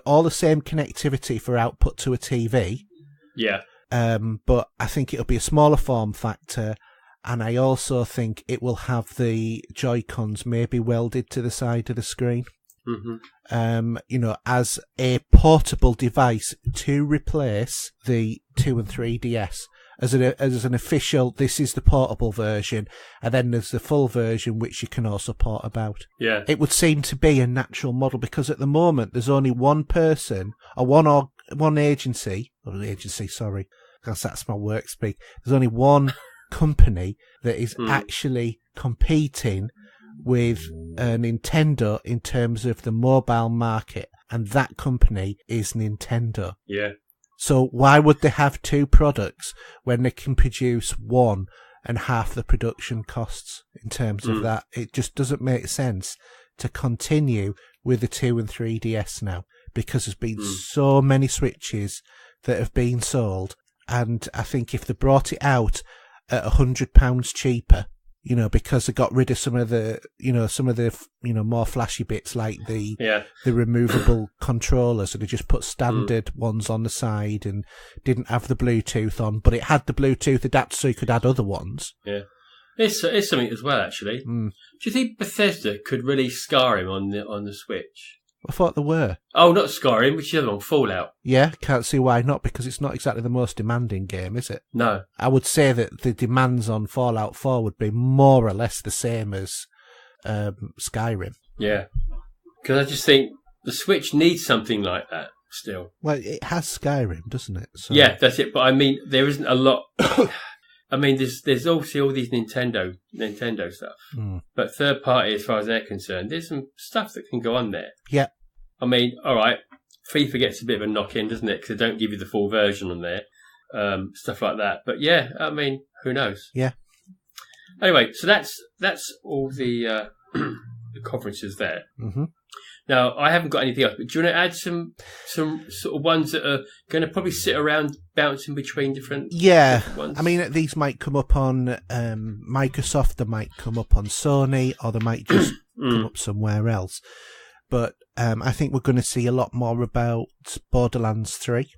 all the same connectivity for output to a TV. Yeah. But I think it'll be a smaller form factor, and I also think it will have the Joy-Cons maybe welded to the side of the screen. As a portable device to replace the 2 and 3DS. As an official, this is the portable version, and then there's the full version which you can also port about. Yeah, it would seem to be a natural model because at the moment there's only one person or one agency. Sorry, because that's my work speak. There's only one company that is actually competing with Nintendo in terms of the mobile market, and that company is Nintendo. Yeah. So why would they have two products when they can produce one and half the production costs in terms of that? It just doesn't make sense to continue with the 2 and 3DS now because there's been so many Switches that have been sold, and I think if they brought it out at £100 cheaper, because they got rid of some of the more flashy bits like the removable controllers, and they just put standard ones on the side and didn't have the Bluetooth on, but it had the Bluetooth adapter so you could add other ones. Yeah. It's something as well, actually. Do you think Bethesda could release Skyrim on the Switch? I thought there were. Oh, not Skyrim, which is the other one, Fallout. Yeah, can't see why not, because it's not exactly the most demanding game, is it? No. I would say that the demands on Fallout 4 would be more or less the same as Skyrim. Yeah. Because I just think the Switch needs something like that still. Well, it has Skyrim, doesn't it? So... Yeah, that's it. But I mean, there isn't a lot... I mean, there's obviously all these Nintendo stuff. But third party, as far as they're concerned, there's some stuff that can go on there. Yeah. I mean, all right, FIFA gets a bit of a knock-in, doesn't it? Because they don't give you the full version on there. Stuff like that. But yeah, I mean, who knows? Yeah. Anyway, so that's all the conferences there. Mm-hmm. Now, I haven't got anything else, but do you want to add some sort of ones that are going to probably sit around bouncing between different ones? I mean, these might come up on Microsoft, they might come up on Sony, or they might just come up somewhere else. But I think we're going to see a lot more about Borderlands 3.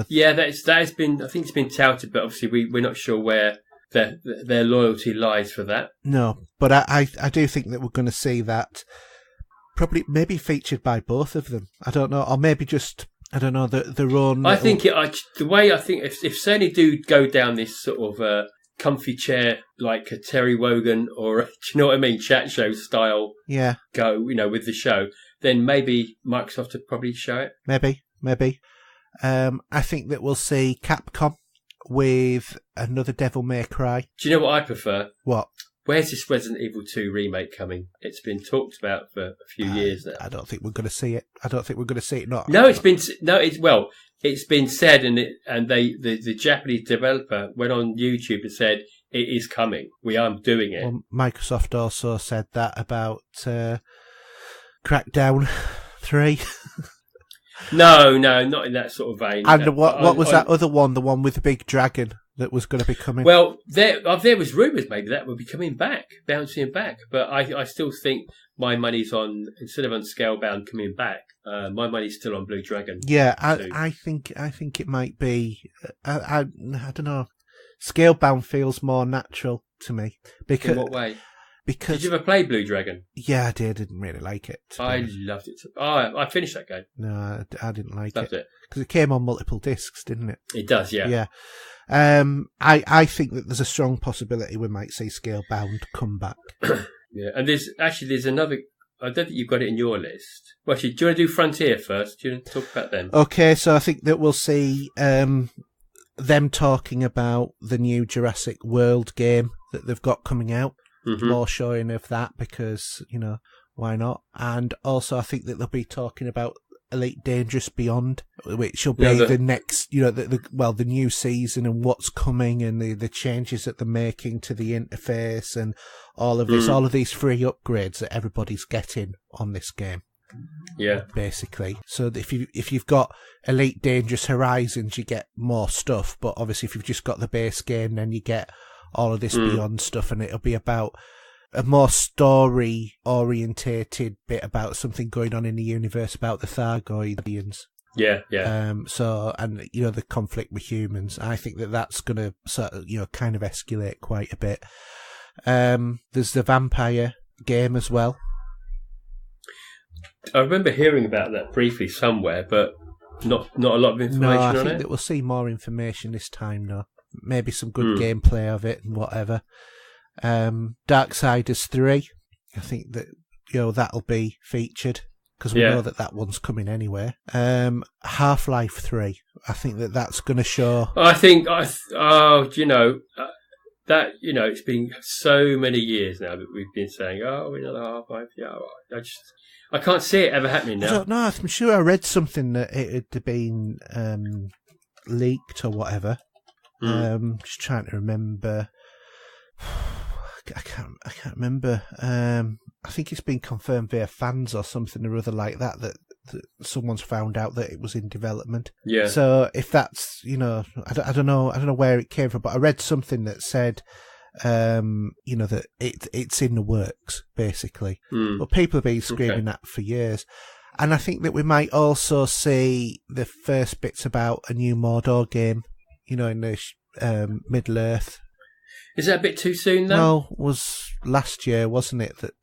Yeah, that has been. I think it's been touted, but obviously we're not sure where their loyalty lies for that. No, but I do think that we're going to see that probably maybe featured by both of them. I don't know, or maybe just their own. I think the way I think if Sony do go down this sort of comfy chair like a Terry Wogan or do you know what I mean, chat show style. Yeah. Go with the show, then maybe Microsoft would probably show it. Maybe. I think that we'll see Capcom with another Devil May Cry. Do you know what I prefer? What? Where's this Resident Evil 2 remake coming? It's been talked about for a few years now. I don't think we're going to see it. It's been said, and the Japanese developer went on YouTube and said it is coming. We are doing it. Well, Microsoft also said that about Crackdown 3. No, not in that sort of vein. And what was that other one? The one with the big dragon that was going to be coming? Well, there was rumours maybe that would be coming back, bouncing back. But I still think my money's on, instead of on Scalebound coming back, my money's still on Blue Dragon. Yeah, I think it might be. I don't know. Scalebound feels more natural to me. Because, in what way? Because did you ever play Blue Dragon? Yeah, I did. I didn't really like it. I loved it. I finished that game. No, I didn't like Loved it. Because it came on multiple discs, didn't it? It does, yeah. Yeah. I think that there's a strong possibility we might see Scalebound come back. Yeah, and there's another. I don't think you've got it in your list. Well, actually, do you want to do Frontier first? Do you want to talk about them? Okay, so I think that we'll see them talking about the new Jurassic World game that they've got coming out. Mm-hmm. More showing of that because, why not? And also I think that they'll be talking about Elite Dangerous Beyond, which will be the next, the new season and what's coming and the changes that they're making to the interface and all of this, all of these free upgrades that everybody's getting on this game. Yeah, basically. So if you've got Elite Dangerous Horizons, you get more stuff. But obviously, if you've just got the base game, then you get all of this Beyond stuff, and it'll be about a more story orientated bit about something going on in the universe about the Thargoidians. Yeah. So, and the conflict with humans. I think that's going to sort of kind of escalate quite a bit. There's the vampire game as well. I remember hearing about that briefly somewhere, but not a lot of information on it. No, I think that we'll see more information this time, though. Maybe some good gameplay of it and whatever. Darksiders 3, I think that that'll be featured because we know that one's coming anyway. Half-Life 3, I think that's going to show. I think that it's been so many years now that we've been saying, we're not Half-Life. Yeah, I can't see it ever happening now. I don't know. I'm sure I read something that it had been leaked or whatever. Just trying to remember. I can't remember. I think it's been confirmed via fans or something or other like that that someone's found out that it was in development. Yeah. So if that's I don't know where it came from, but I read something that said that it's in the works basically. But people have been screaming that for years. And I think that we might also see the first bits about a new Mordor game. In the Middle-earth. Is that a bit too soon, though? Well, it was last year, wasn't it? That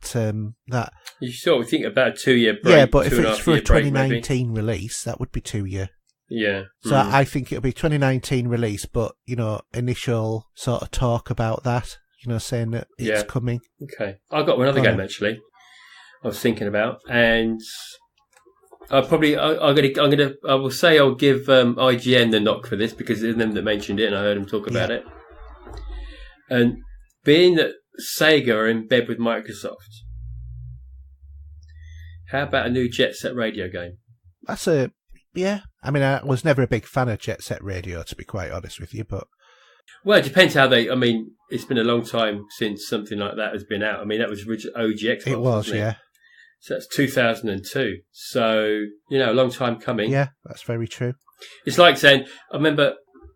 you sort of think about a 2-year break. Yeah, but if it's for a 2019 release, that would be 2 year. Yeah. So I think it'll be 2019 release, but initial sort of talk about that. Saying that it's coming. Okay, I've got one other game actually. I was thinking about, and I will say I'll give IGN the knock for this because it's them that mentioned it and I heard them talk about it. And being that Sega are in bed with Microsoft, how about a new Jet Set Radio game? I mean, I was never a big fan of Jet Set Radio, to be quite honest with you, but Well, it depends how they. I mean, it's been a long time since something like that has been out. I mean, that was original OG Xbox. It was, wasn't it? yeah. So that's 2002. So a long time coming. Yeah, that's very true. It's like saying, I remember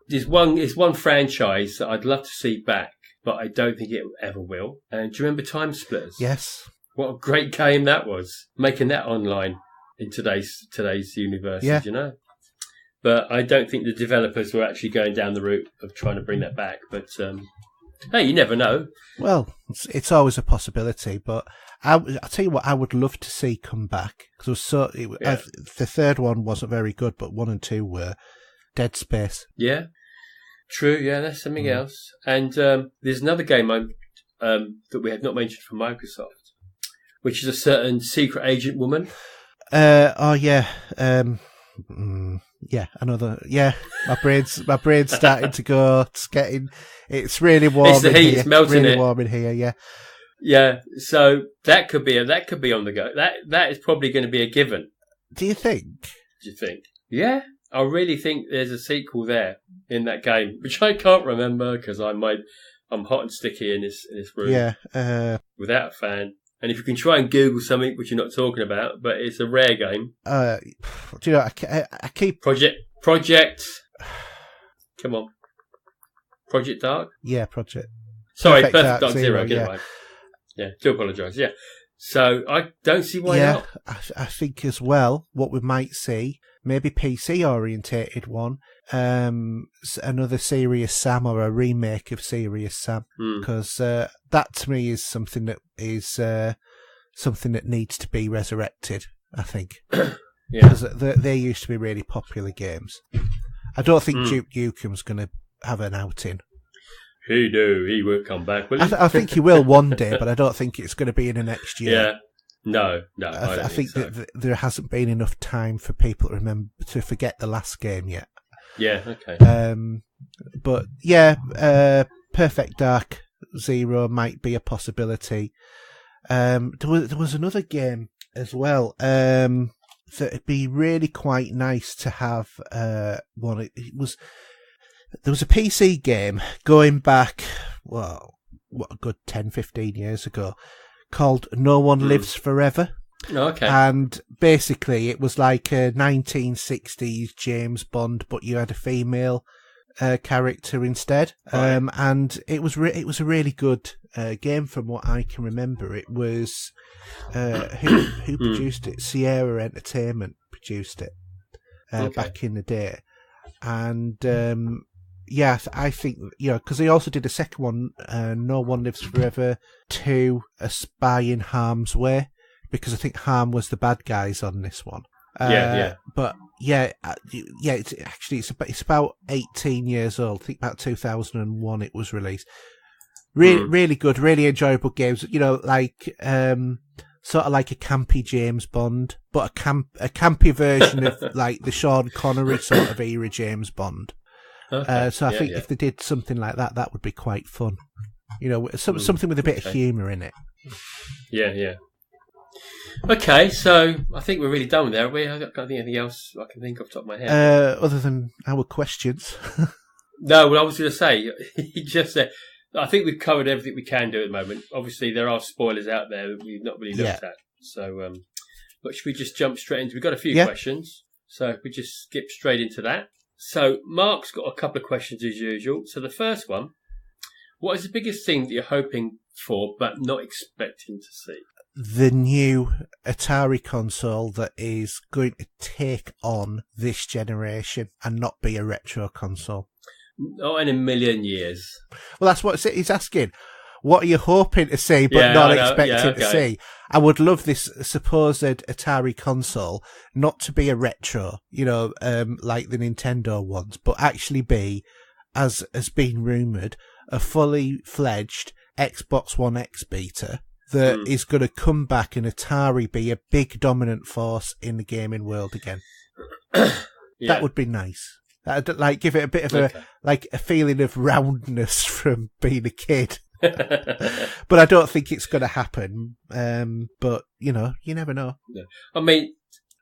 there's one franchise that I'd love to see back, but I don't think it ever will. And do you remember Time Splitters? Yes. What a great game that was. Making that online in today's universe, Yeah. But I don't think the developers were actually going down the route of trying to bring that back. But hey, you never know. Well, it's always a possibility. But I'll tell you what, I would love to see come back because the third one wasn't very good, but 1 and 2 were. Dead Space. Yeah, true. Yeah, that's something else. And there's another game that we have not mentioned from Microsoft, which is a certain secret agent woman. Yeah. Yeah, another. Yeah, my brain's starting to go. It's really warm. It's the heat. Here. It's melting. Really warm in here. Yeah. Yeah. So that could be on the go. That is probably going to be a given. Do you think? Do you think? Yeah, I really think there's a sequel there in that game, which I can't remember because I'm hot and sticky in this room. Yeah. Without a fan. And if you can try and Google something which you're not talking about, but it's a rare game. Do you know? I keep Project. Come on, Project Dark. Yeah, Project. Sorry, Perfect Dark Zero. Get yeah. it right. Yeah, do apologise. Yeah, so I don't see why not. I think as well, what we might see, maybe PC orientated one, another Serious Sam or a remake of Serious Sam, because that to me is something that needs to be resurrected. I think, because they used to be really popular games. I don't think Duke Nukem's going to have an outing. He won't come back, will he? I think he will one day, but I don't think it's going to be in the next year. Yeah. No. I think so. that there hasn't been enough time for people to forget the last game yet. Yeah, okay. But yeah, Perfect Dark Zero might be a possibility. There was another game as well that'd be really quite nice to have. One. There was a PC game going back, well, what a good 10, 15 years ago, called No One Lives Forever. Oh, okay. And basically it was like a 1960s James Bond, but you had a female character instead. Right. And it was a really good game from what I can remember. It was who produced it? Sierra Entertainment produced it back in the day. And yeah, I think, because they also did a second one, No One Lives Forever 2, A Spy in Harm's Way, because I think Harm was the bad guys on this one. Yeah. But it's about 18 years old. I think about 2001 it was released. Really good, really enjoyable games. Like sort of like a campy James Bond, but a campy version of like the Sean Connery sort of era James Bond. Okay. So I think if they did something like that, that would be quite fun. Something with a bit of humour in it. Yeah. Okay, so I think we're really done with that. I don't think anything else I can think off the top of my head. Other than our questions. No, well, I was going to say, he just said, I think we've covered everything we can do at the moment. Obviously, there are spoilers out there that we've not really looked at. So, but should we just jump straight into? We've got a few questions, so if we just skip straight into that. So, Mark's got a couple of questions as usual. So, the first one: what is the biggest thing that you're hoping for but not expecting to see? The new Atari console that is going to take on this generation and not be a retro console. Not in a million years. Well, that's what he's asking. What are you hoping to see but not expecting to see? I would love this supposed Atari console not to be a retro, like the Nintendo ones, but actually be, as has been rumoured, a fully fledged Xbox One X beta that is going to come back and Atari be a big dominant force in the gaming world again. That would be nice. That'd give it a bit of a feeling of roundness from being a kid. But I don't think it's going to happen. But you never know. Yeah. I mean,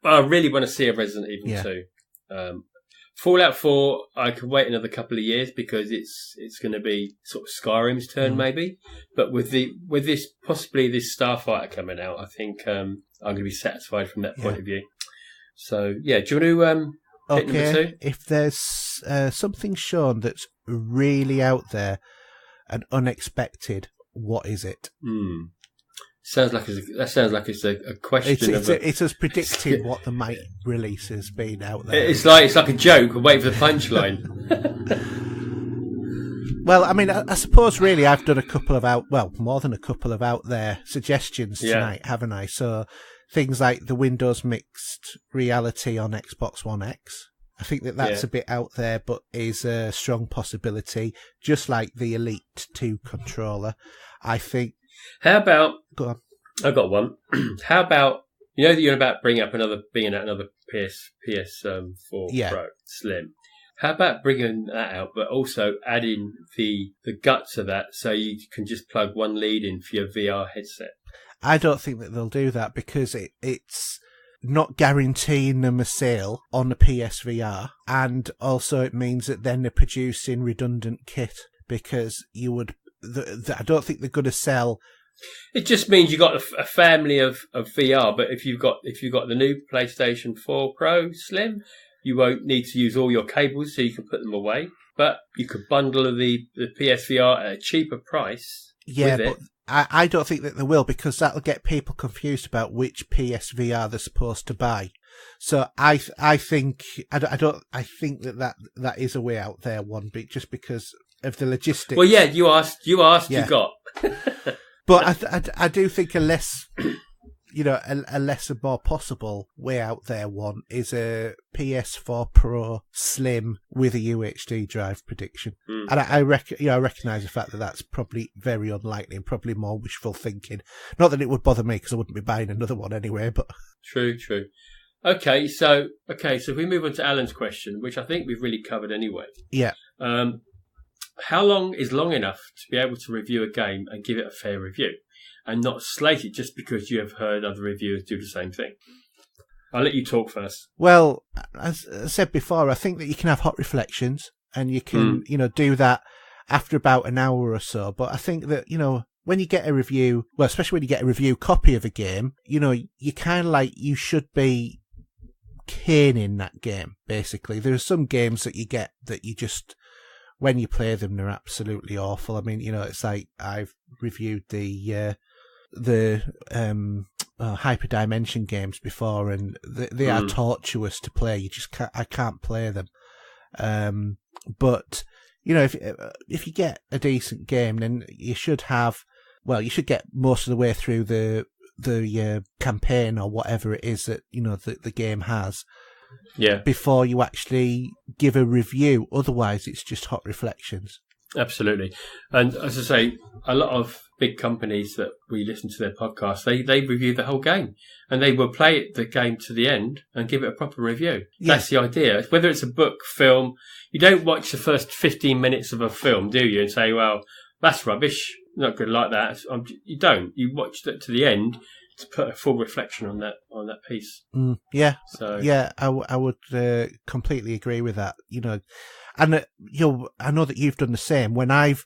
I really want to see a Resident Evil 2. Fallout 4, I could wait another couple of years because it's going to be sort of Skyrim's turn maybe. But with this possibly this Starfighter coming out, I think I'm going to be satisfied from that point of view. So yeah, do you want to hit number 2? If there's something shown that's really out there and unexpected, what is it? Sounds like it's a question. It's as predicting what the might release has been out there. It's like a joke. Wait for the punchline. Well, I mean, I suppose really I've done more than a couple of out there suggestions tonight, haven't I? So things like the Windows mixed reality on Xbox One X. I think that's a bit out there, but is a strong possibility. Just like the Elite 2 controller, I think. How about? Go on. I've got one. How about that you're about bringing out another PS4 Pro Slim? How about bringing that out, but also adding the guts of that, so you can just plug one lead in for your VR headset? I don't think that they'll do that because it's not guaranteeing them a sale on the PSVR, and also it means that then they're producing redundant kit because I don't think they're going to sell. It just means you got a family of VR, but if you've got the new PlayStation 4 Pro Slim, you won't need to use all your cables, so you can put them away. But you could bundle the PSVR at a cheaper price. Yeah, with but I don't think that they will, because that'll get people confused about which PSVR they're supposed to buy. So I think that is a way out there, one bit, just because of the logistics. Well, yeah, you asked, yeah. You got. But I do think a more possible way out there one is a PS4 Pro Slim with a UHD drive prediction. And I recognise the fact that that's probably very unlikely and probably more wishful thinking. Not that it would bother me because I wouldn't be buying another one anyway. But True. Okay, so if we move on to Alan's question, which I think we've really covered anyway. Yeah. How long is long enough to be able to review a game and give it a fair review, and not slate it just because you have heard other reviewers do the same thing? I'll let you talk first. Well, as I said before, I think that you can have hot reflections, and you can do that after about an hour or so. But I think that when you get a review, well, especially when you get a review copy of a game, you kind of you should be caning that game. Basically, there are some games that you get that you just, when you play them, they're absolutely awful. I mean, it's like I've reviewed the Hyperdimension games before, and they are tortuous to play. I can't play them. But if you get a decent game, then you should get most of the way through the campaign or whatever it is that the game has. Yeah. Before you actually give a review, otherwise it's just hot reflections. Absolutely, and as I say, a lot of big companies that we listen to their podcasts, they review the whole game, and they will play the game to the end and give it a proper review. Yeah. That's the idea. Whether it's a book, film, you don't watch the first 15 minutes of a film, do you? And say, well, that's rubbish, not good like that. You don't. You watch it to the end to put a full reflection on that piece. Yeah. So yeah, I would completely agree with that. And I know that you've done the same. When I've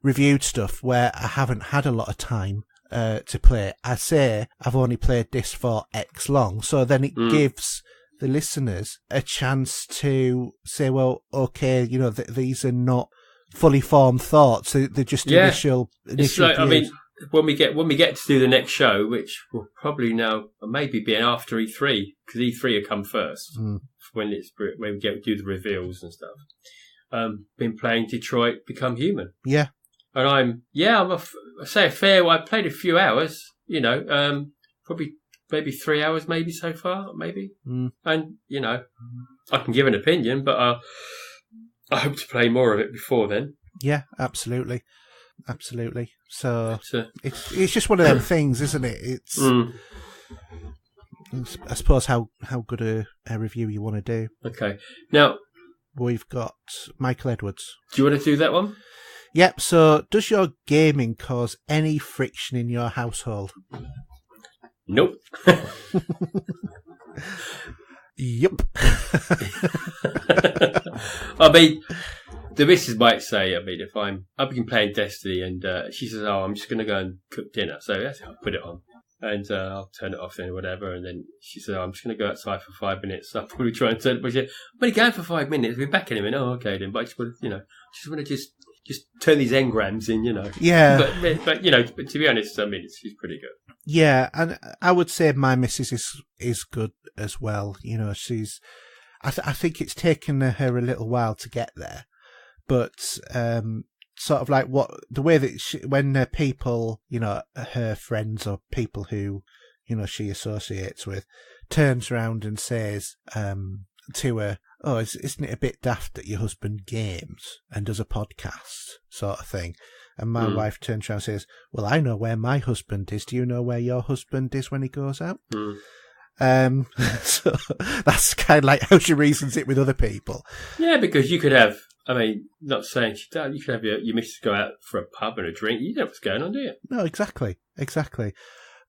reviewed stuff where I haven't had a lot of time to play, I say I've only played this for X long, so then it gives the listeners a chance to say, well, okay, these are not fully formed thoughts; they're just initial. It's like, I mean, when we get to do the next show, which will probably now maybe be after E3, because E3 will come first when we get to do the reveals and stuff. Been playing Detroit Become Human. Yeah. And I played a few hours, probably maybe 3 hours maybe so far, maybe. And, I can give an opinion, but I hope to play more of it before then. Yeah, absolutely. So it's just one of them things, isn't it? It's I suppose how good a review you want to do. Okay. Now, we've got Michael Edwards. Do you want to do that one? Yep. So, does your gaming cause any friction in your household? Nope. Yep. I mean, the missus might say, I mean, if I've been playing Destiny and she says, I'm just going to go and cook dinner. So that's how I put it on. And I'll turn it off then or whatever. And then she said, I'm just going to go outside for 5 minutes. So I'll probably try and turn it. But she said, I'm only going for 5 minutes. We'll be back in a minute. Oh, okay then. But I just want to, just turn these engrams in, Yeah. But but to be honest, I mean, she's pretty good. Yeah, and I would say my missus is good as well. She's. I think it's taken her a little while to get there, but sort of like the way that when people, her friends or people who, she associates with, turns around and says to her, "Oh, isn't it a bit daft that your husband games and does a podcast sort of thing?" And my wife turns around and says, "Well, I know where my husband is. Do you know where your husband is when he goes out?" So that's kind of like how she reasons it with other people. Yeah, because you could have, I mean, not saying you could have your missus go out for a pub and a drink. You know what's going on, do you? No, exactly.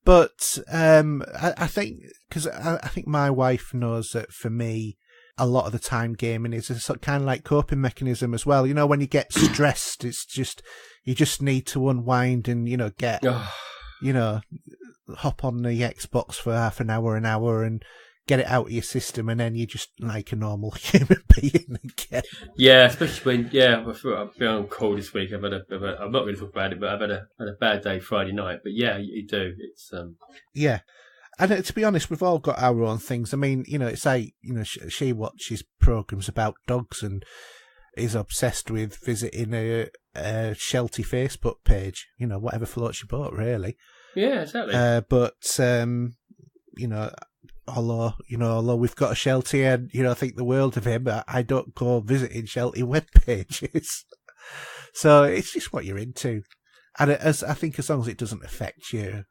But I think, because I think my wife knows that for me, a lot of the time gaming is a sort of kind of like coping mechanism as well. When you get stressed, it's just, you just need to unwind and, get, hop on the Xbox for half an hour and get it out of your system, and then you're just like a normal human being again. Yeah, especially when, I've been on call this week. I'm not going to talk about it, but I've had a bad day Friday night. But yeah, you do. It's Yeah. And to be honest, we've all got our own things. I mean, it's like, she watches programs about dogs and is obsessed with visiting a Sheltie Facebook page, whatever floats your boat, really. Yeah, exactly. But, although we've got a Sheltie and, I think the world of him, I don't go visiting Sheltie web pages. So it's just what you're into. And I think as long as it doesn't affect you,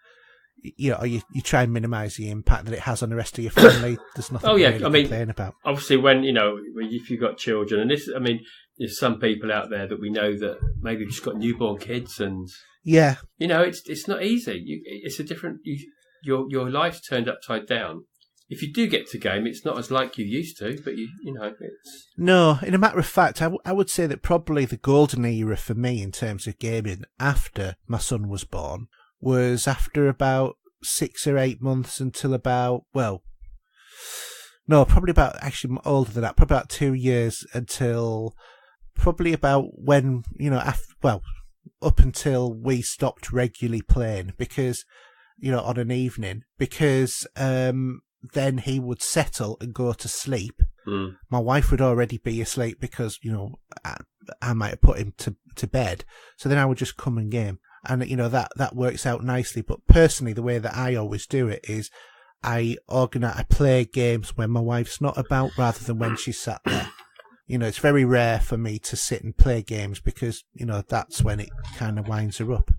you try and minimise the impact that it has on the rest of your family. There's nothing to complain about. Obviously, when if you've got children, and this, I mean, there's some people out there that we know that maybe just got newborn kids, and it's not easy. It's a different. Your life's turned upside down. If you do get to game, it's not as like you used to, but it's... No, in a matter of fact, I would say that probably the golden era for me in terms of gaming after my son was born was after about 6 or 8 months until about, probably about, actually older than that, probably about 2 years until probably about when, up until we stopped regularly playing because, on an evening, because then he would settle and go to sleep. My wife would already be asleep because, I might have put him to bed. So then I would just come and game. And, that works out nicely. But personally, the way that I always do it is I play games when my wife's not about rather than when she's sat there. It's very rare for me to sit and play games because, that's when it kind of winds her up.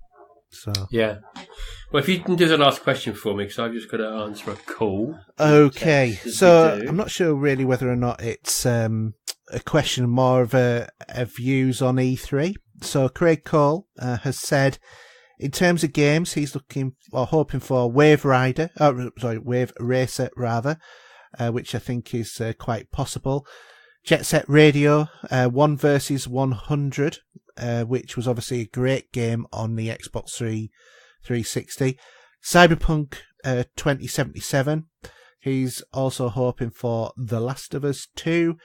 So yeah. Well, if you can do the last question for me, because I've just got to answer a call. Okay. So I'm not sure really whether or not it's a question more of a views on E3. So Craig Cole has said, in terms of games, he's hoping for Wave Racer rather, which I think is quite possible. Jet Set Radio, 1 versus 100, which was obviously a great game on the Xbox 360. Cyberpunk 2077. He's also hoping for The Last of Us 2,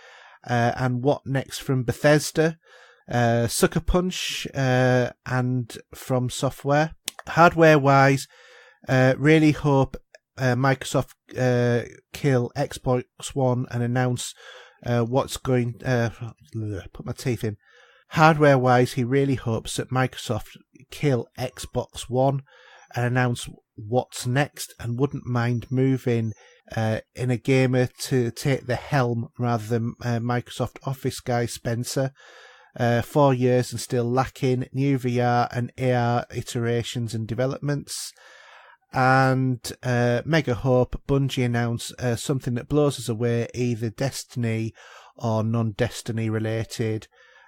and What Next from Bethesda. Sucker Punch and From Software. Hardware-wise, really hope Microsoft kill Xbox One and announce what's going... put my teeth in. Hardware-wise, he really hopes that Microsoft kill Xbox One and announce what's next, and wouldn't mind moving in a gamer to take the helm rather than Microsoft Office guy Spencer. 4 years and still lacking new VR and AR iterations and developments. And mega hope Bungie announce something that blows us away, either Destiny or non-Destiny related.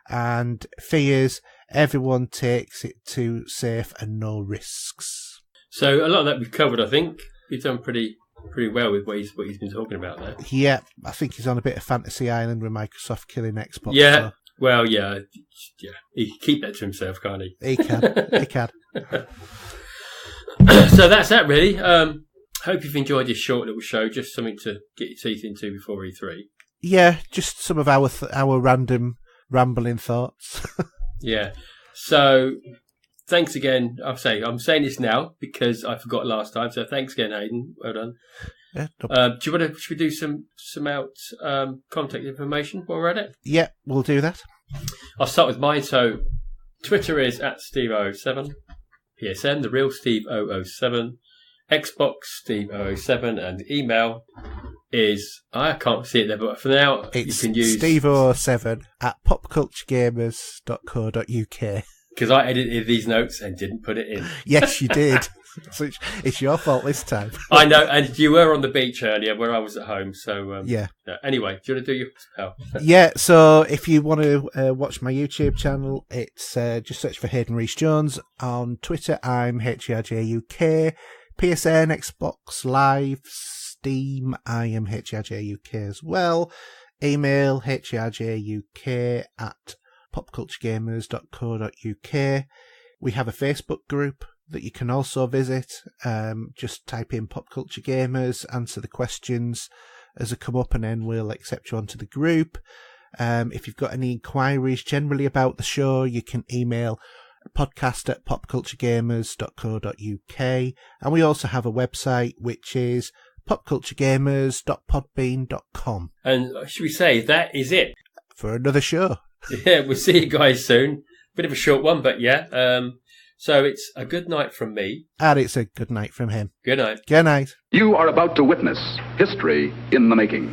And fears everyone takes it too safe and no risks. So a lot of that we've covered, I think. We've done pretty pretty well with what he's been talking about there. Yeah, I think he's on a bit of Fantasy Island with Microsoft killing Xbox. Yeah, well, yeah. He can keep that to himself, can't he? He can. He can. So that's that, really. Hope you've enjoyed this short little show. Just something to get your teeth into before E3. Yeah, just some of our random rambling thoughts. Yeah. So thanks again. I'm saying this now because I forgot last time. So thanks again, Haydn. Well done. Yeah, should we do some contact information while we're at it? Yeah, we'll do that. I'll start with mine. So Twitter is @Steve007, PSN the real Steve007, Xbox Steve007, and email is I can't see it there, but for now it's you can use Steve007 @popculturegamers.co.uk. Because I edited these notes and didn't put it in. Yes, you did. So it's your fault this time. I know, and you were on the beach earlier where I was at home, so... yeah. Anyway, do you want to do your spell? Yeah, so if you want to watch my YouTube channel, it's just search for Haydn Rees-Jones. On Twitter, I'm HRJUK. PSN, Xbox Live, Steam, I am HRJUK as well. Email hrjuk@popculturegamers.co.uk. We have a Facebook group that you can also visit. Just type in Pop Culture Gamers, answer the questions as they come up, and then we'll accept you onto the group. If you've got any inquiries generally about the show, you can email podcast@popculturegamers.co.uk. And we also have a website, which is popculturegamers.podbean.com. And should we say that is it? For another show. Yeah, we'll see you guys soon. Bit of a short one, but yeah. So it's a good night from me. And it's a good night from him. Good night. Good night. You are about to witness history in the making.